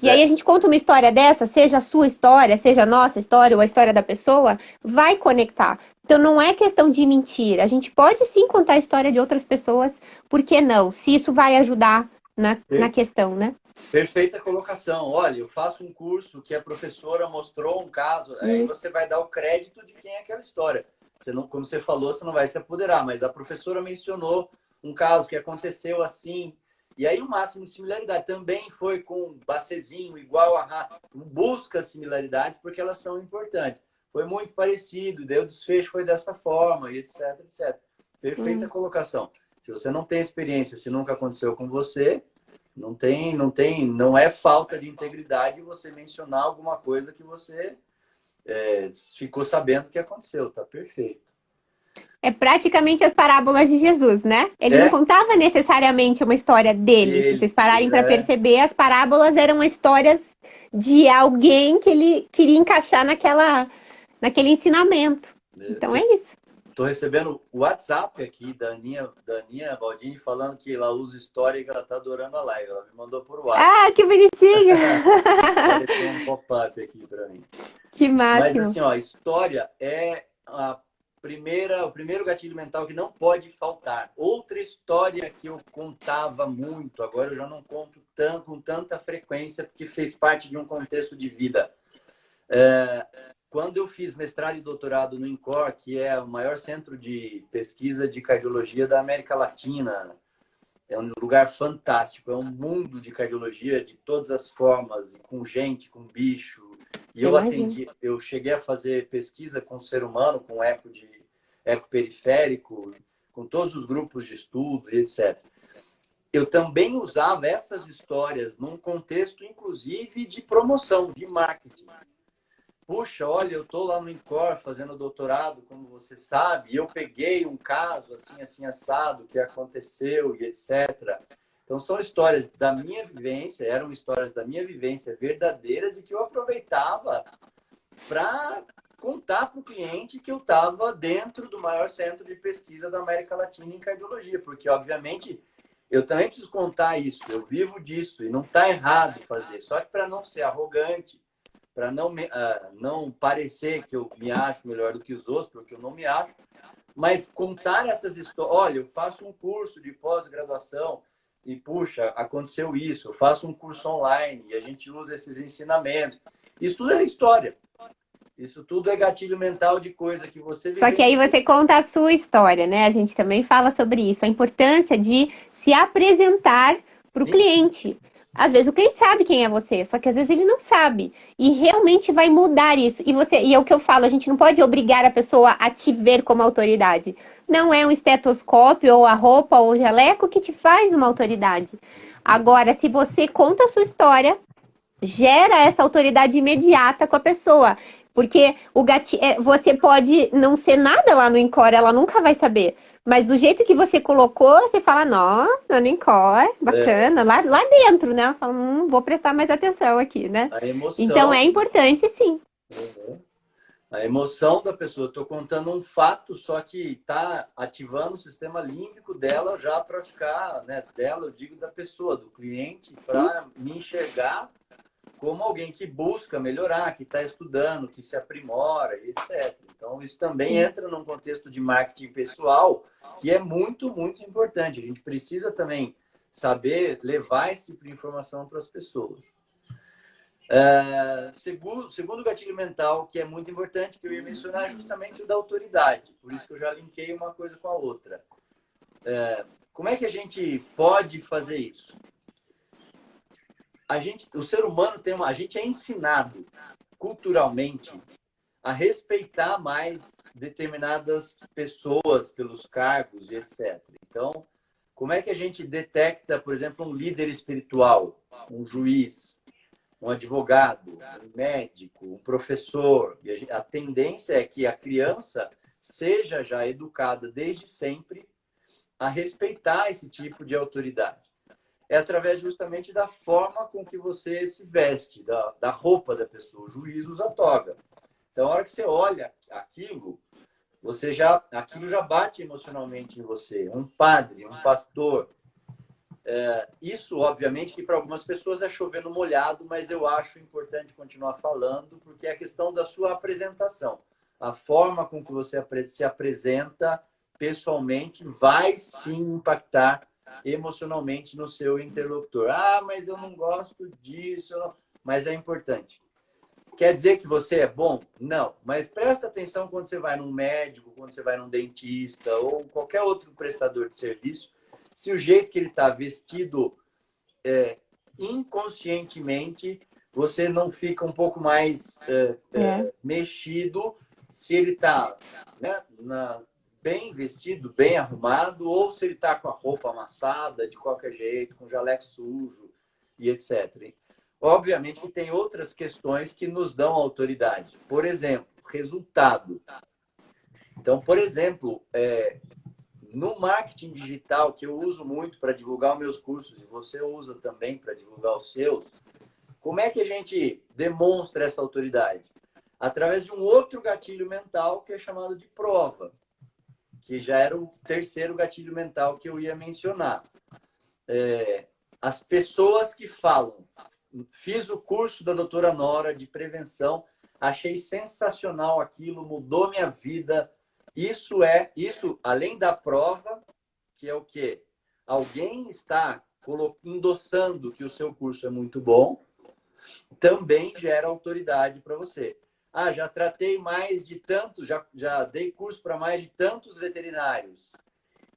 E aí a gente conta uma história dessa, seja a sua história, seja a nossa história ou a história da pessoa, vai conectar. Então não é questão de mentira. A gente pode sim contar a história de outras pessoas, por que não? Se isso vai ajudar na questão, né? Perfeita colocação. Olha, eu faço um curso que a professora mostrou um caso, aí você vai dar o crédito de quem é aquela história. Você não, como você falou, você não vai se apoderar, mas a professora mencionou um caso que aconteceu assim, e aí o máximo de similaridade também foi com Bacezinho, igual a Rato. Busca similaridades porque elas são importantes. Foi muito parecido, daí o desfecho foi dessa forma, e etc, etc. Perfeita colocação. Se você não tem experiência, se nunca aconteceu com você, não é falta de integridade você mencionar alguma coisa que você ficou sabendo que aconteceu, tá perfeito. É praticamente as parábolas de Jesus, né? Ele não É contava necessariamente uma história dele. Se vocês pararem para perceber, as parábolas eram histórias de alguém que ele queria encaixar naquele ensinamento. Então é isso. Tô recebendo o WhatsApp aqui da Aninha Baldini falando que ela usa história e que ela tá adorando a live. Ela me mandou por WhatsApp. Ah, que bonitinho! Apareceu um pop-up aqui para mim. Que máximo. Mas assim, ó, história é o primeiro gatilho mental que não pode faltar. Outra história que eu contava muito, agora eu já não conto com tanta frequência, porque fez parte de um contexto de vida. Quando eu fiz mestrado e doutorado no INCOR, que é o maior centro de pesquisa de cardiologia da América Latina, é um lugar fantástico, é um mundo de cardiologia de todas as formas, com gente, com bicho. E eu cheguei a fazer pesquisa com o ser humano, com eco periférico, com todos os grupos de estudo, etc. Eu também usava essas histórias num contexto, inclusive, de promoção, de marketing. Puxa, olha, eu estou lá no INCOR fazendo doutorado, como você sabe, e eu peguei um caso assim, assim, assado, que aconteceu e etc. Então, são histórias da minha vivência, eram histórias da minha vivência verdadeiras e que eu aproveitava para contar para o cliente que eu estava dentro do maior centro de pesquisa da América Latina em cardiologia, porque, obviamente, eu também preciso contar isso, eu vivo disso, e não está errado fazer, só que para não ser arrogante, para não parecer que eu me acho melhor do que os outros, porque eu não me acho, mas contar essas histórias. Olha, eu faço um curso de pós-graduação e, puxa, aconteceu isso. Eu faço um curso online e a gente usa esses ensinamentos. Isso tudo é história. Isso tudo é gatilho mental de coisa que você vivencia. Só que aí você conta a sua história, né? A gente também fala sobre isso, a importância de se apresentar para o cliente. Às vezes o cliente sabe quem é você, só que às vezes ele não sabe. E realmente vai mudar isso. E é o que eu falo, a gente não pode obrigar a pessoa a te ver como autoridade. Não é um estetoscópio, ou a roupa, ou o jaleco que te faz uma autoridade. Agora, se você conta a sua história, gera essa autoridade imediata com a pessoa. Porque você pode não ser nada lá no INCOR, ela nunca vai saber. Mas do jeito que você colocou, você fala, nossa, no INCOR, bacana. Lá dentro, né? Fala, vou prestar mais atenção aqui, né? A emoção. Então é importante, sim. A emoção da pessoa. Estou contando um fato, só que está ativando o sistema límbico dela já para ficar, né? Dela, eu digo da pessoa, do cliente, para me enxergar como alguém que busca melhorar, que está estudando, que se aprimora, etc. Então, isso também entra num contexto de marketing pessoal que é muito, muito importante. A gente precisa também saber levar esse tipo de informação para as pessoas. Segundo gatilho mental, que é muito importante, que eu ia mencionar, é justamente o da autoridade. Por isso que eu já linkei uma coisa com a outra. Como é que a gente pode fazer isso? O ser humano a gente é ensinado culturalmente a respeitar mais determinadas pessoas pelos cargos e etc. Então, como é que a gente detecta, por exemplo, um líder espiritual, um juiz, um advogado, um médico, um professor? E a tendência é que a criança seja já educada desde sempre a respeitar esse tipo de autoridade. É através justamente da forma com que você se veste, da roupa da pessoa. O juiz usa toga. Então, a hora que você olha aquilo, aquilo já bate emocionalmente em você. Um padre, um pastor. Isso, obviamente, que para algumas pessoas é chover no molhado, mas eu acho importante continuar falando, porque é a questão da sua apresentação. A forma com que você se apresenta pessoalmente vai sim impactar emocionalmente no seu interlocutor. Ah, mas eu não gosto disso, mas é importante. Quer dizer que você é bom? Não, mas presta atenção quando você vai num médico, quando você vai num dentista ou qualquer outro prestador de serviço, se o jeito que ele está vestido inconscientemente, você não fica um pouco mais mexido se ele está, né, bem vestido, bem arrumado, ou se ele está com a roupa amassada, de qualquer jeito, com jaleco sujo e etc. Obviamente que tem outras questões que nos dão autoridade. Por exemplo, resultado. Então, por exemplo, no marketing digital, que eu uso muito para divulgar os meus cursos, e você usa também para divulgar os seus, como é que a gente demonstra essa autoridade? Através de um outro gatilho mental que é chamado de prova, que já era o terceiro gatilho mental que eu ia mencionar. As pessoas que falam, fiz o curso da doutora Nora de prevenção, achei sensacional aquilo, mudou minha vida. Isso, além da prova, que é o quê? Alguém está endossando que o seu curso é muito bom, também gera autoridade para você. Ah, já tratei mais de tantos, já dei curso para mais de tantos veterinários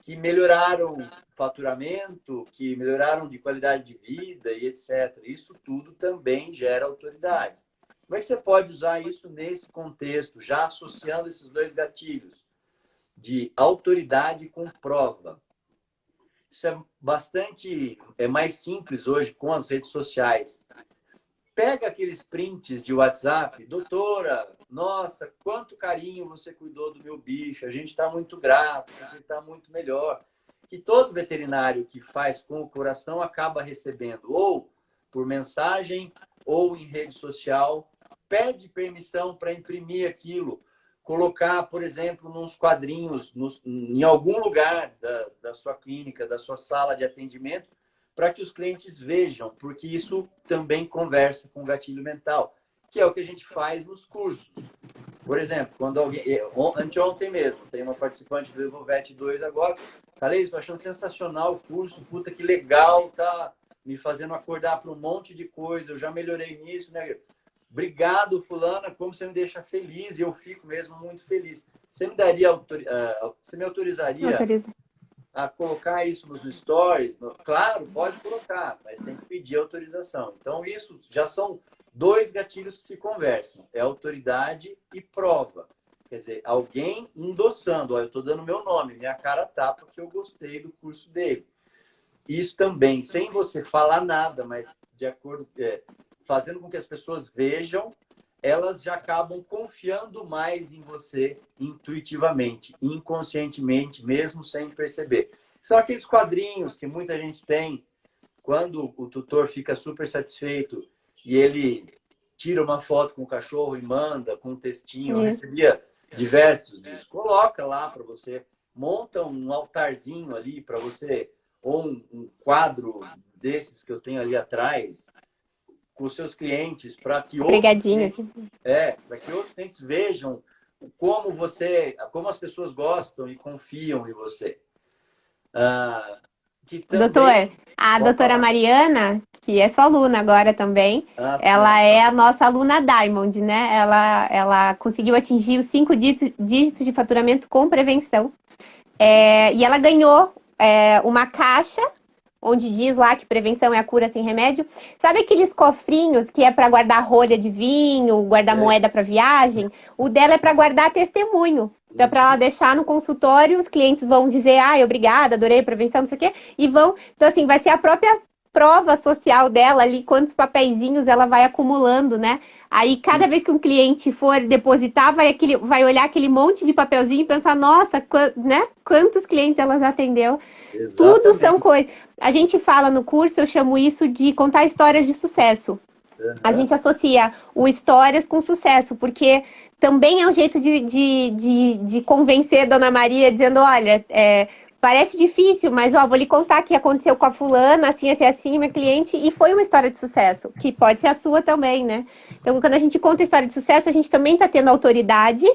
que melhoraram faturamento, que melhoraram de qualidade de vida e etc. Isso tudo também gera autoridade. Como é que você pode usar isso nesse contexto, já associando esses dois gatilhos de autoridade com prova? Isso é mais simples hoje com as redes sociais. Pega aqueles prints de WhatsApp, doutora, nossa, quanto carinho você cuidou do meu bicho, a gente está muito grato, ele está muito melhor. Que todo veterinário que faz com o coração acaba recebendo, ou por mensagem, ou em rede social, pede permissão para imprimir aquilo, colocar, por exemplo, nos quadrinhos, em algum lugar da sua clínica, da sua sala de atendimento, para que os clientes vejam, porque isso também conversa com o gatilho mental, que é o que a gente faz nos cursos. Por exemplo, quando anteontem mesmo, tem uma participante do Evovet 2 agora, falei, estou achando sensacional o curso, puta que legal, tá me fazendo acordar para um monte de coisa, eu já melhorei nisso, né? Obrigado, fulana, como você me deixa feliz, e eu fico mesmo muito feliz. Você me autorizaria a colocar isso nos stories? Claro, pode colocar, mas tem que pedir autorização. Então, isso já são dois gatilhos que se conversam. É autoridade e prova. Quer dizer, alguém endossando. Ó, eu estou dando meu nome, minha cara tá porque eu gostei do curso dele. Isso também, sem você falar nada, mas de acordo, fazendo com que as pessoas vejam, elas já acabam confiando mais em você intuitivamente, inconscientemente, mesmo sem perceber. São aqueles quadrinhos que muita gente tem quando o tutor fica super satisfeito e ele tira uma foto com o cachorro e manda com um textinho. Eu recebia diversos disso. Coloca lá para você, monta um altarzinho ali para você, ou um quadro desses que eu tenho ali atrás, com os seus clientes, para que para que outros clientes vejam como as pessoas gostam e confiam em você. Doutor, a doutora Mariana, que é sua aluna agora também, ela é a nossa aluna Diamond, né? Ela conseguiu atingir os 5 dígitos de faturamento com prevenção. E ela ganhou uma caixa onde diz lá que prevenção é a cura sem remédio. Sabe aqueles cofrinhos que é para guardar rolha de vinho, guardar moeda para viagem? O dela é para guardar testemunho. Então, para ela deixar no consultório, os clientes vão dizer, obrigada, adorei a prevenção, não sei o quê, e vão... Então, assim, vai ser a própria prova social dela ali, quantos papeizinhos ela vai acumulando, né? Aí, cada vez que um cliente for depositar, vai olhar aquele monte de papelzinho e pensar, nossa, né? Quantos clientes ela já atendeu? Exatamente. Tudo são coisas... A gente fala no curso, eu chamo isso de contar histórias de sucesso. A gente associa o histórias com sucesso, porque também é um jeito de convencer a Dona Maria, dizendo, olha, parece difícil, mas vou lhe contar que aconteceu com a fulana, assim, minha cliente, e foi uma história de sucesso, que pode ser a sua também, né? Então, quando a gente conta a história de sucesso, a gente também está tendo autoridade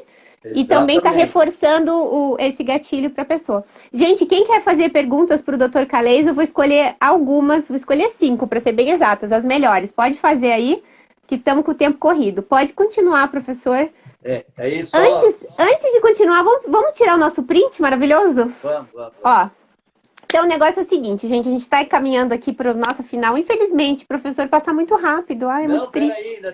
E também está Exatamente. reforçando esse gatilho para a pessoa. Gente, quem quer fazer perguntas para o Dr. Caleis, eu vou escolher algumas, vou escolher 5, para ser bem exatas, as melhores. Pode fazer aí, que estamos com o tempo corrido. Pode continuar, professor. Aí só. Antes de continuar, vamos tirar o nosso print maravilhoso? Vamos, vamos, vamos. Ó, então o negócio é o seguinte, gente, a gente está caminhando aqui para o nosso final. Infelizmente, o professor passa muito rápido. Ai, é muito Não, triste. peraí, ainda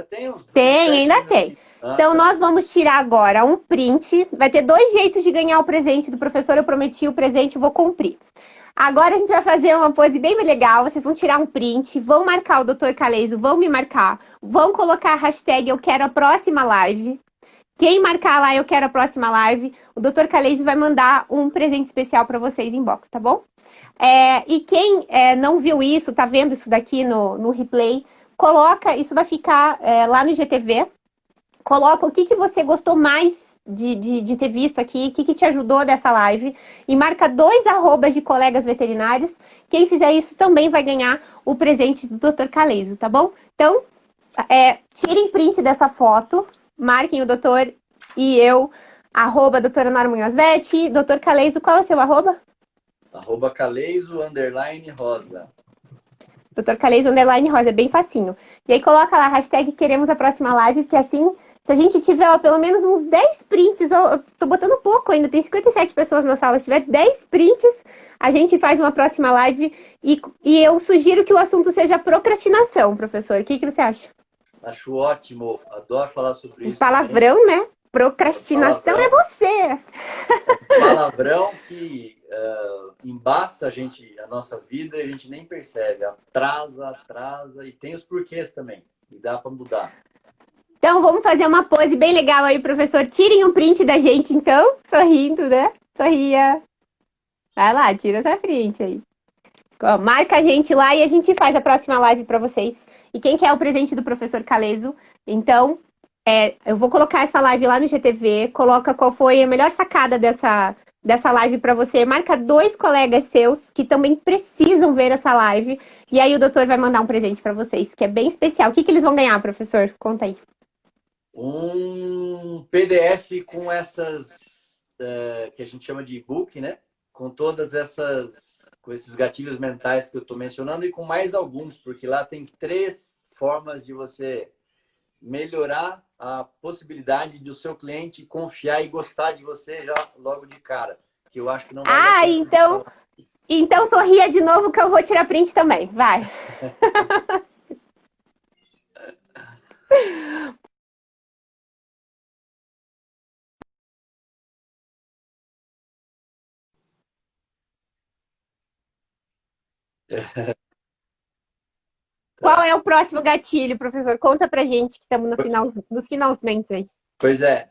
tem uns Tem, 7 ainda minutos. tem. Então, Tá. nós vamos tirar agora um print. Vai ter 2 jeitos de ganhar o presente do professor. Eu prometi o presente, eu vou cumprir. Agora a gente vai fazer uma pose bem legal. Vocês vão tirar um print, vão marcar o Dr. Caleso, vão me marcar, vão colocar a hashtag eu quero a próxima live. Quem marcar lá eu quero a próxima live, o Dr. Caleso vai mandar um presente especial para vocês em box, tá bom? E quem não viu isso, tá vendo isso daqui no replay, coloca, isso vai ficar lá no GTV. Coloca o que você gostou mais de ter visto aqui, o que te ajudou dessa live. E marca 2 arrobas de colegas veterinários. Quem fizer isso também vai ganhar o presente do Dr. Caleso, tá bom? Então, tirem print dessa foto, marquem o doutor e eu, arroba doutora Nora Munhoz Vet. Dr. Caleso, qual é o seu arroba? Arroba Caleso, _rosa. Dr. Caleso, _rosa, é bem facinho. E aí coloca lá, hashtag queremos a próxima live, porque assim, se a gente tiver pelo menos uns 10 prints, eu tô botando pouco ainda, tem 57 pessoas na sala, se tiver 10 prints, a gente faz uma próxima live e eu sugiro que o assunto seja procrastinação, professor. O que você acha? Acho ótimo, adoro falar sobre isso. Palavrão, também. né? Procrastinação Palavrão. é você. Palavrão que embaça a nossa vida e a gente nem percebe. Atrasa, e tem os porquês também. E dá para mudar. Então, vamos fazer uma pose bem legal aí, professor. Tirem um print da gente, então. Sorrindo, né? Sorria. Vai lá, tira essa print aí. Marca a gente lá e a gente faz a próxima live para vocês. E quem quer o presente do professor Caleso, então, eu vou colocar essa live lá no GTV, coloca qual foi a melhor sacada dessa live para você, marca 2 colegas seus que também precisam ver essa live, e aí o doutor vai mandar um presente para vocês, que é bem especial. O que eles vão ganhar, professor? Conta aí. Um PDF com essas, que a gente chama de e-book, né? Com com esses gatilhos mentais que eu estou mencionando e com mais alguns, porque lá tem 3 formas de você melhorar a possibilidade do seu cliente confiar e gostar de você já logo de cara. Que eu acho que não vai então sorria de novo que eu vou tirar print também. Vai. Qual é o próximo gatilho, professor? Conta pra gente que estamos nos finalmente aí. Pois é,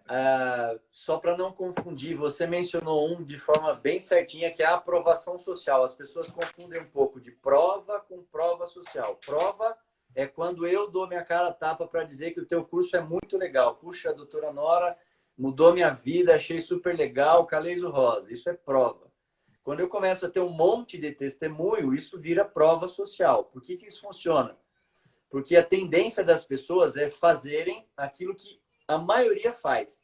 só para não confundir, você mencionou um de forma bem certinha, que é a aprovação social. As pessoas confundem um pouco de prova com prova social. Prova é quando eu dou minha cara a tapa para dizer que o teu curso é muito legal. Puxa, a doutora Nora mudou minha vida, achei super legal, Caleso Rosa. Isso é prova. Quando eu começo a ter um monte de testemunho, isso vira prova social. Por que isso funciona? Porque a tendência das pessoas é fazerem aquilo que a maioria faz.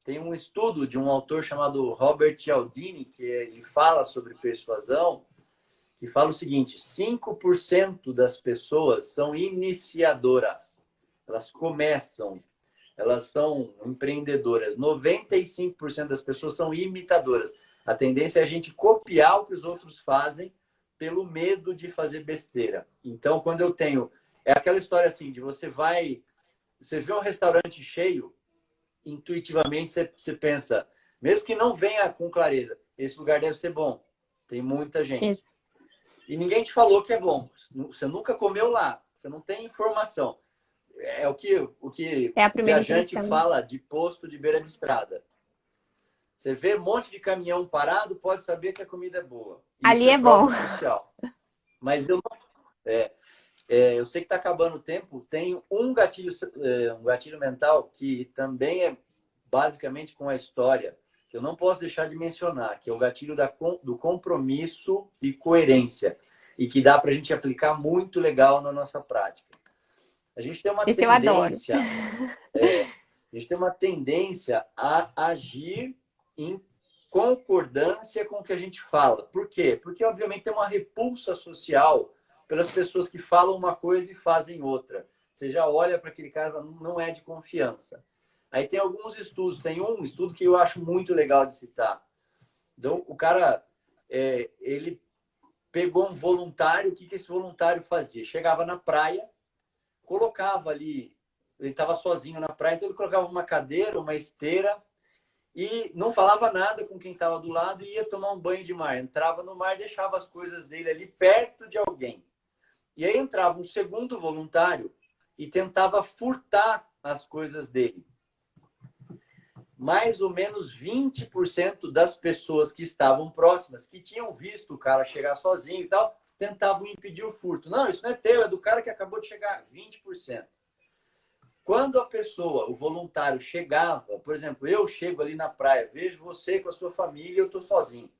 Tem um estudo de um autor chamado Robert Cialdini, que ele fala sobre persuasão, e fala o seguinte: 5% das pessoas são iniciadoras. Elas começam, elas são empreendedoras. 95% das pessoas são imitadoras. A tendência é a gente copiar o que os outros fazem pelo medo de fazer besteira. Então, quando eu tenho... É aquela história assim, de você vê um restaurante cheio, intuitivamente você pensa, mesmo que não venha com clareza, esse lugar deve ser bom, tem muita gente. Isso. E ninguém te falou que é bom, você nunca comeu lá, você não tem informação. É o que o viajante fala de posto de beira de estrada. Você vê um monte de caminhão parado, pode saber que a comida é boa. Ali é bom. Social. Mas eu sei que está acabando o tempo. Tem um gatilho mental que também é basicamente com a história, que eu não posso deixar de mencionar, que é o gatilho do compromisso e coerência, e que dá para a gente aplicar muito legal na nossa prática. A gente tem uma tendência A gente tem uma tendência a agir em concordância com o que a gente fala. Por quê? Porque, obviamente, tem uma repulsa social pelas pessoas que falam uma coisa e fazem outra. Você já olha para aquele cara, não é de confiança. Aí tem alguns estudos. Tem um estudo que eu acho muito legal de citar. Então, o cara, ele pegou um voluntário. O que esse voluntário fazia? Chegava na praia, colocava ali, ele estava sozinho na praia, então ele colocava uma cadeira, uma esteira, e não falava nada com quem estava do lado e ia tomar um banho de mar. Entrava no mar, deixava as coisas dele ali perto de alguém. E aí entrava um segundo voluntário e tentava furtar as coisas dele. Mais ou menos 20% das pessoas que estavam próximas, que tinham visto o cara chegar sozinho e tal, tentavam impedir o furto. Não, isso não é teu, é do cara que acabou de chegar. 20%. Quando a pessoa, o voluntário, chegava, por exemplo, eu chego ali na praia, vejo você com a sua família e eu estou sozinho.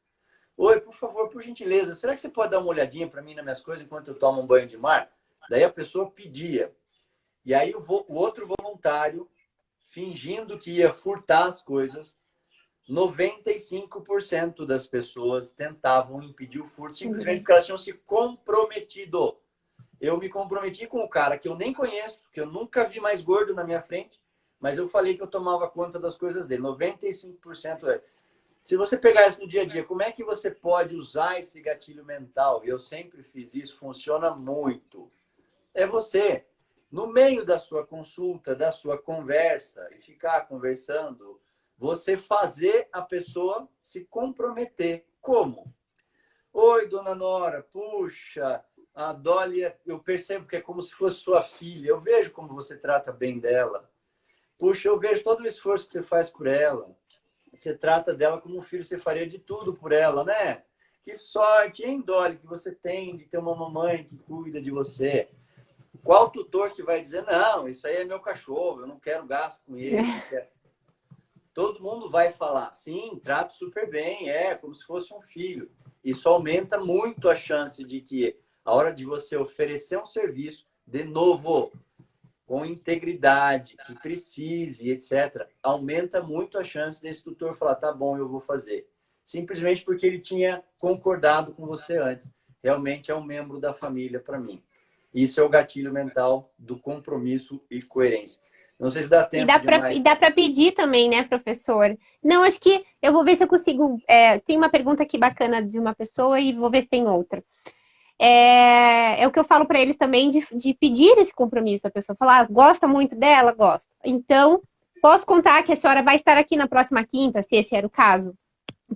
Oi, por favor, por gentileza, será que você pode dar uma olhadinha para mim nas minhas coisas enquanto eu tomo um banho de mar? Daí a pessoa pedia. E aí o outro voluntário, fingindo que ia furtar as coisas, 95% das pessoas tentavam impedir o furto simplesmente porque elas tinham se comprometido. Eu me comprometi com o cara que eu nem conheço, que eu nunca vi mais gordo na minha frente, mas eu falei que eu tomava conta das coisas dele. 95% é. Se você pegar isso no dia a dia, como é que você pode usar esse gatilho mental? Eu sempre fiz isso, funciona muito. É você, no meio da sua consulta, da sua conversa, e ficar conversando, você fazer a pessoa se comprometer. Como? Oi, dona Nora, puxa, a Dolly, eu percebo que é como se fosse sua filha. Eu vejo como você trata bem dela. Puxa, eu vejo todo o esforço que você faz por ela. Você trata dela como um filho, você faria de tudo por ela, né? Que sorte, hein, Dolly, que você tem de ter uma mamãe que cuida de você. Qual tutor que vai dizer, não, isso aí é meu cachorro, eu não quero gasto com ele. Não quero. Todo mundo vai falar, sim, trato super bem, é como se fosse um filho. Isso aumenta muito a chance de que, a hora de você oferecer um serviço, de novo, com integridade, que precise, etc., aumenta muito a chance desse tutor falar, tá bom, eu vou fazer. Simplesmente porque ele tinha concordado com você antes. Realmente é um membro da família para mim. Isso é o gatilho mental do compromisso e coerência. Não sei se dá tempo E demais. dá para pedir também, né, professor? Não, acho que eu vou ver se eu consigo. Tem uma pergunta aqui bacana de uma pessoa e vou ver se tem outra. É o que eu falo para eles também de pedir esse compromisso. A pessoa falar, gosta muito dela? Gosta. Então, posso contar que a senhora vai estar aqui na próxima quinta, se esse era o caso?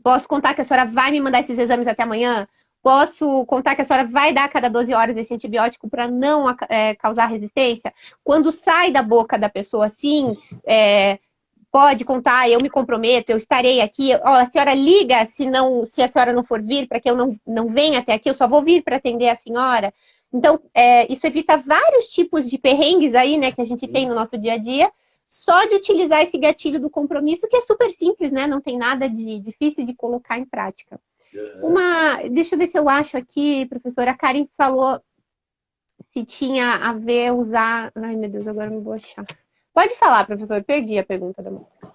Posso contar que a senhora vai me mandar esses exames até amanhã? Posso contar que a senhora vai dar a cada 12 horas esse antibiótico para não causar resistência? Quando sai da boca da pessoa assim, pode contar, eu me comprometo, eu estarei aqui. Ó, a senhora liga se a senhora não for vir, para que eu não venha até aqui, eu só vou vir para atender a senhora. Então, isso evita vários tipos de perrengues aí, né, que a gente tem no nosso dia a dia, só de utilizar esse gatilho do compromisso, que é super simples, né? Não tem nada de difícil de colocar em prática. Deixa eu ver se eu acho aqui, professora. A Karen falou se tinha a ver usar. Ai, meu Deus, agora não vou achar. Pode falar, professor, eu perdi a pergunta da música.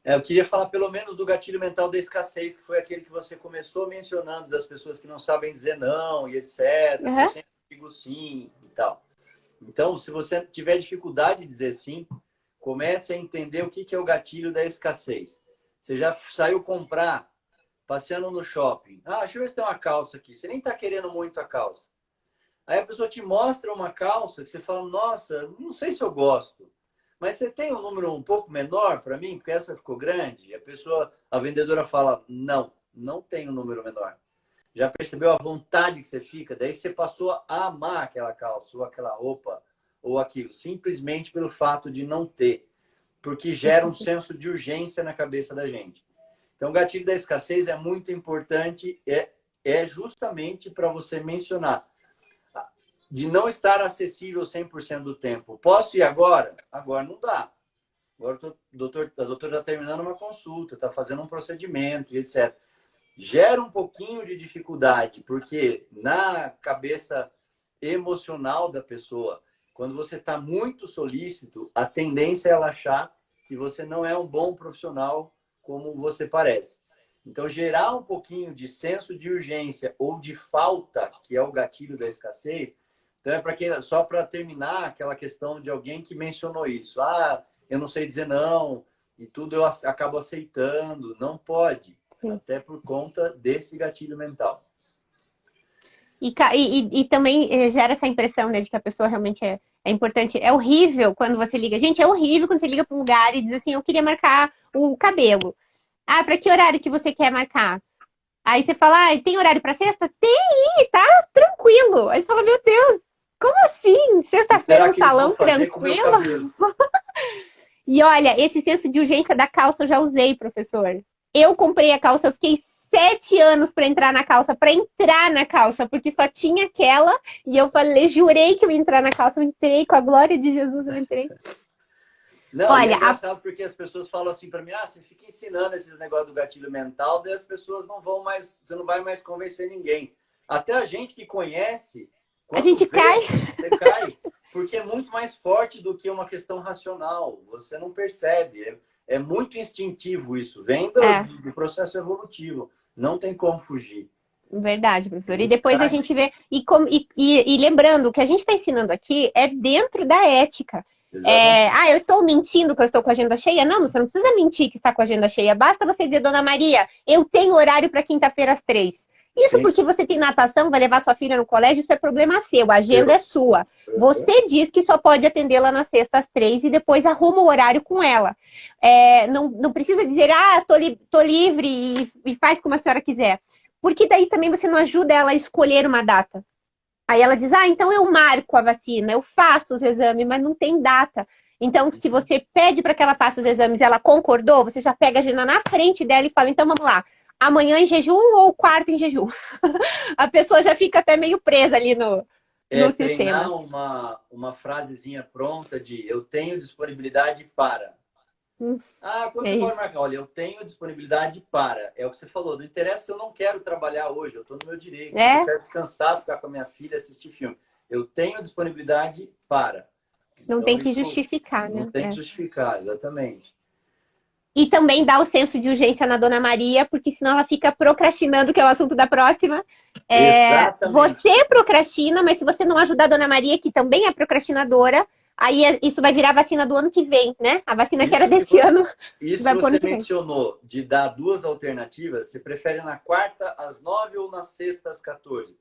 Eu queria falar pelo menos do gatilho mental da escassez, que foi aquele que você começou mencionando, das pessoas que não sabem dizer não e etc. Uhum. Eu sempre digo sim e tal. Então, se você tiver dificuldade de dizer sim, comece a entender o que é o gatilho da escassez. Você já saiu comprar, passeando no shopping. Ah, deixa eu ver se tem uma calça aqui. Você nem está querendo muito a calça. Aí a pessoa te mostra uma calça que você fala, nossa, não sei se eu gosto. Mas você tem um número um pouco menor para mim? Porque essa ficou grande. E a vendedora fala, não, não tem um número menor. Já percebeu a vontade que você fica? Daí você passou a amar aquela calça, ou aquela roupa, ou aquilo, simplesmente pelo fato de não ter. Porque gera um senso de urgência na cabeça da gente. Então, o gatilho da escassez é muito importante, é justamente para você mencionar. De não estar acessível 100% do tempo. Posso ir agora? Agora não dá. Agora a doutora está terminando uma consulta, está fazendo um procedimento e etc. Gera um pouquinho de dificuldade, porque na cabeça emocional da pessoa, quando você está muito solícito, a tendência é ela achar que você não é um bom profissional como você parece. Então, gerar um pouquinho de senso de urgência ou de falta, que é o gatilho da escassez. Então, é para quem, só para terminar aquela questão de alguém que mencionou isso. Ah, eu não sei dizer não, e tudo eu acabo aceitando. Não pode, até por conta desse gatilho mental. E também gera essa impressão, né, de que a pessoa realmente é importante. É horrível quando você liga. Gente, é horrível quando você liga para um lugar e diz assim, eu queria marcar o cabelo. Ah, para que horário que você quer marcar? Aí você fala, ah, tem horário para sexta? Tem, tá tranquilo. Aí você fala, meu Deus, como assim? Sexta-feira no salão tranquilo? E olha, esse senso de urgência da calça eu já usei, professor. Eu comprei a calça, eu fiquei 7 anos para entrar na calça, porque só tinha aquela, e eu falei, jurei que eu ia entrar na calça, eu entrei, com a glória de Jesus, eu entrei. Não, olha, e é engraçado porque as pessoas falam assim para mim, ah, você fica ensinando esses negócios do gatilho mental, daí as pessoas não vão mais, você não vai mais convencer ninguém. Até a gente que conhece, a gente cai. Você cai, porque é muito mais forte do que uma questão racional, você não percebe, é muito instintivo isso, vem do processo evolutivo, não tem como fugir. Verdade, professor. E depois a gente vê, e lembrando, o que a gente está ensinando aqui é dentro da ética. Eu estou mentindo que eu estou com a agenda cheia? Não, você não precisa mentir que está com a agenda cheia. Basta você dizer, dona Maria, eu tenho horário para quinta-feira às 3. Isso porque você tem natação, vai levar sua filha no colégio, isso é problema seu, a agenda é sua. Você diz que só pode atendê-la na sexta às 3 e depois arruma o horário com ela. Não precisa dizer, tô livre e faz como a senhora quiser. Porque daí também você não ajuda ela a escolher uma data. Aí ela diz, então eu marco a vacina, eu faço os exames, mas não tem data. Então, se você pede para que ela faça os exames e ela concordou, você já pega a agenda na frente dela e fala, então vamos lá, amanhã em jejum ou quarta em jejum? A pessoa já fica até meio presa ali no sistema. Treinar uma frasezinha pronta de eu tenho disponibilidade para. Quando você pode marcar, olha, eu tenho disponibilidade para. É o que você falou, não interessa se eu não quero trabalhar hoje, eu estou no meu direito, eu quero descansar, ficar com a minha filha, assistir filme. Eu tenho disponibilidade para. Então, não tem que justificar, né? Não tem que justificar, exatamente. E também dá o senso de urgência na dona Maria, porque senão ela fica procrastinando, que é o assunto da próxima. Você procrastina, mas se você não ajudar a dona Maria, que também é procrastinadora, aí isso vai virar vacina do ano que vem, né? A vacina que era desse ano. Isso que você mencionou, de dar 2 alternativas, você prefere na quarta às 9 ou na sexta às 14?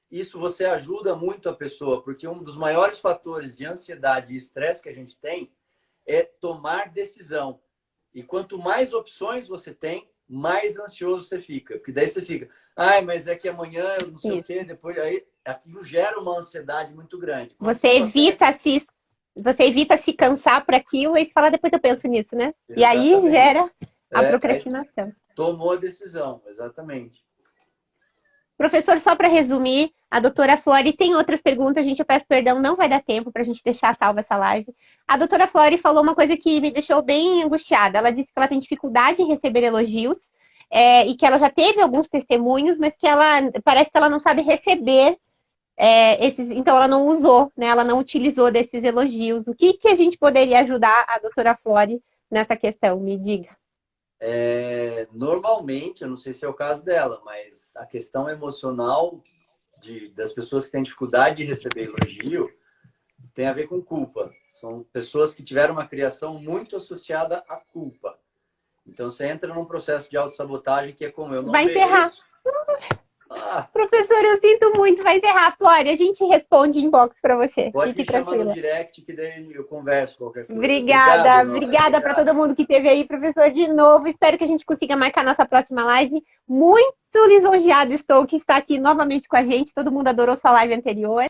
Isso você ajuda muito a pessoa, porque um dos maiores fatores de ansiedade e estresse que a gente tem é tomar decisão. E quanto mais opções você tem, mais ansioso você fica. Porque daí você fica, mas é que amanhã eu não sei o quê, depois aí aquilo gera uma ansiedade muito grande. Você evita se cansar por aquilo e você fala, depois eu penso nisso, né? Exatamente. E aí gera a procrastinação. Tomou a decisão, exatamente. Professor, só para resumir, a doutora Flori tem outras perguntas, gente, eu peço perdão, não vai dar tempo para a gente deixar salva essa live. A doutora Flori falou uma coisa que me deixou bem angustiada. Ela disse que ela tem dificuldade em receber elogios e que ela já teve alguns testemunhos, mas que parece que ela não sabe receber então ela não usou, né? Ela não utilizou desses elogios. O que a gente poderia ajudar a doutora Flori nessa questão? Me diga. Normalmente, eu não sei se é o caso dela, mas a questão emocional das pessoas que têm dificuldade de receber elogio tem a ver com culpa. São pessoas que tiveram uma criação muito associada à culpa. Então, você entra num processo de autossabotagem que é como eu não mereço. Vai encerrar. Professor, eu sinto muito, vai encerrar. Flori, a gente responde inbox para você. Pode Fique me chamar tranquila. no direct que daí eu converso qualquer coisa. Obrigada para todo mundo que esteve aí, professor, de novo. Espero que a gente consiga marcar nossa próxima live. Muito lisonjeado estou que está aqui novamente com a gente. Todo mundo adorou sua live anterior.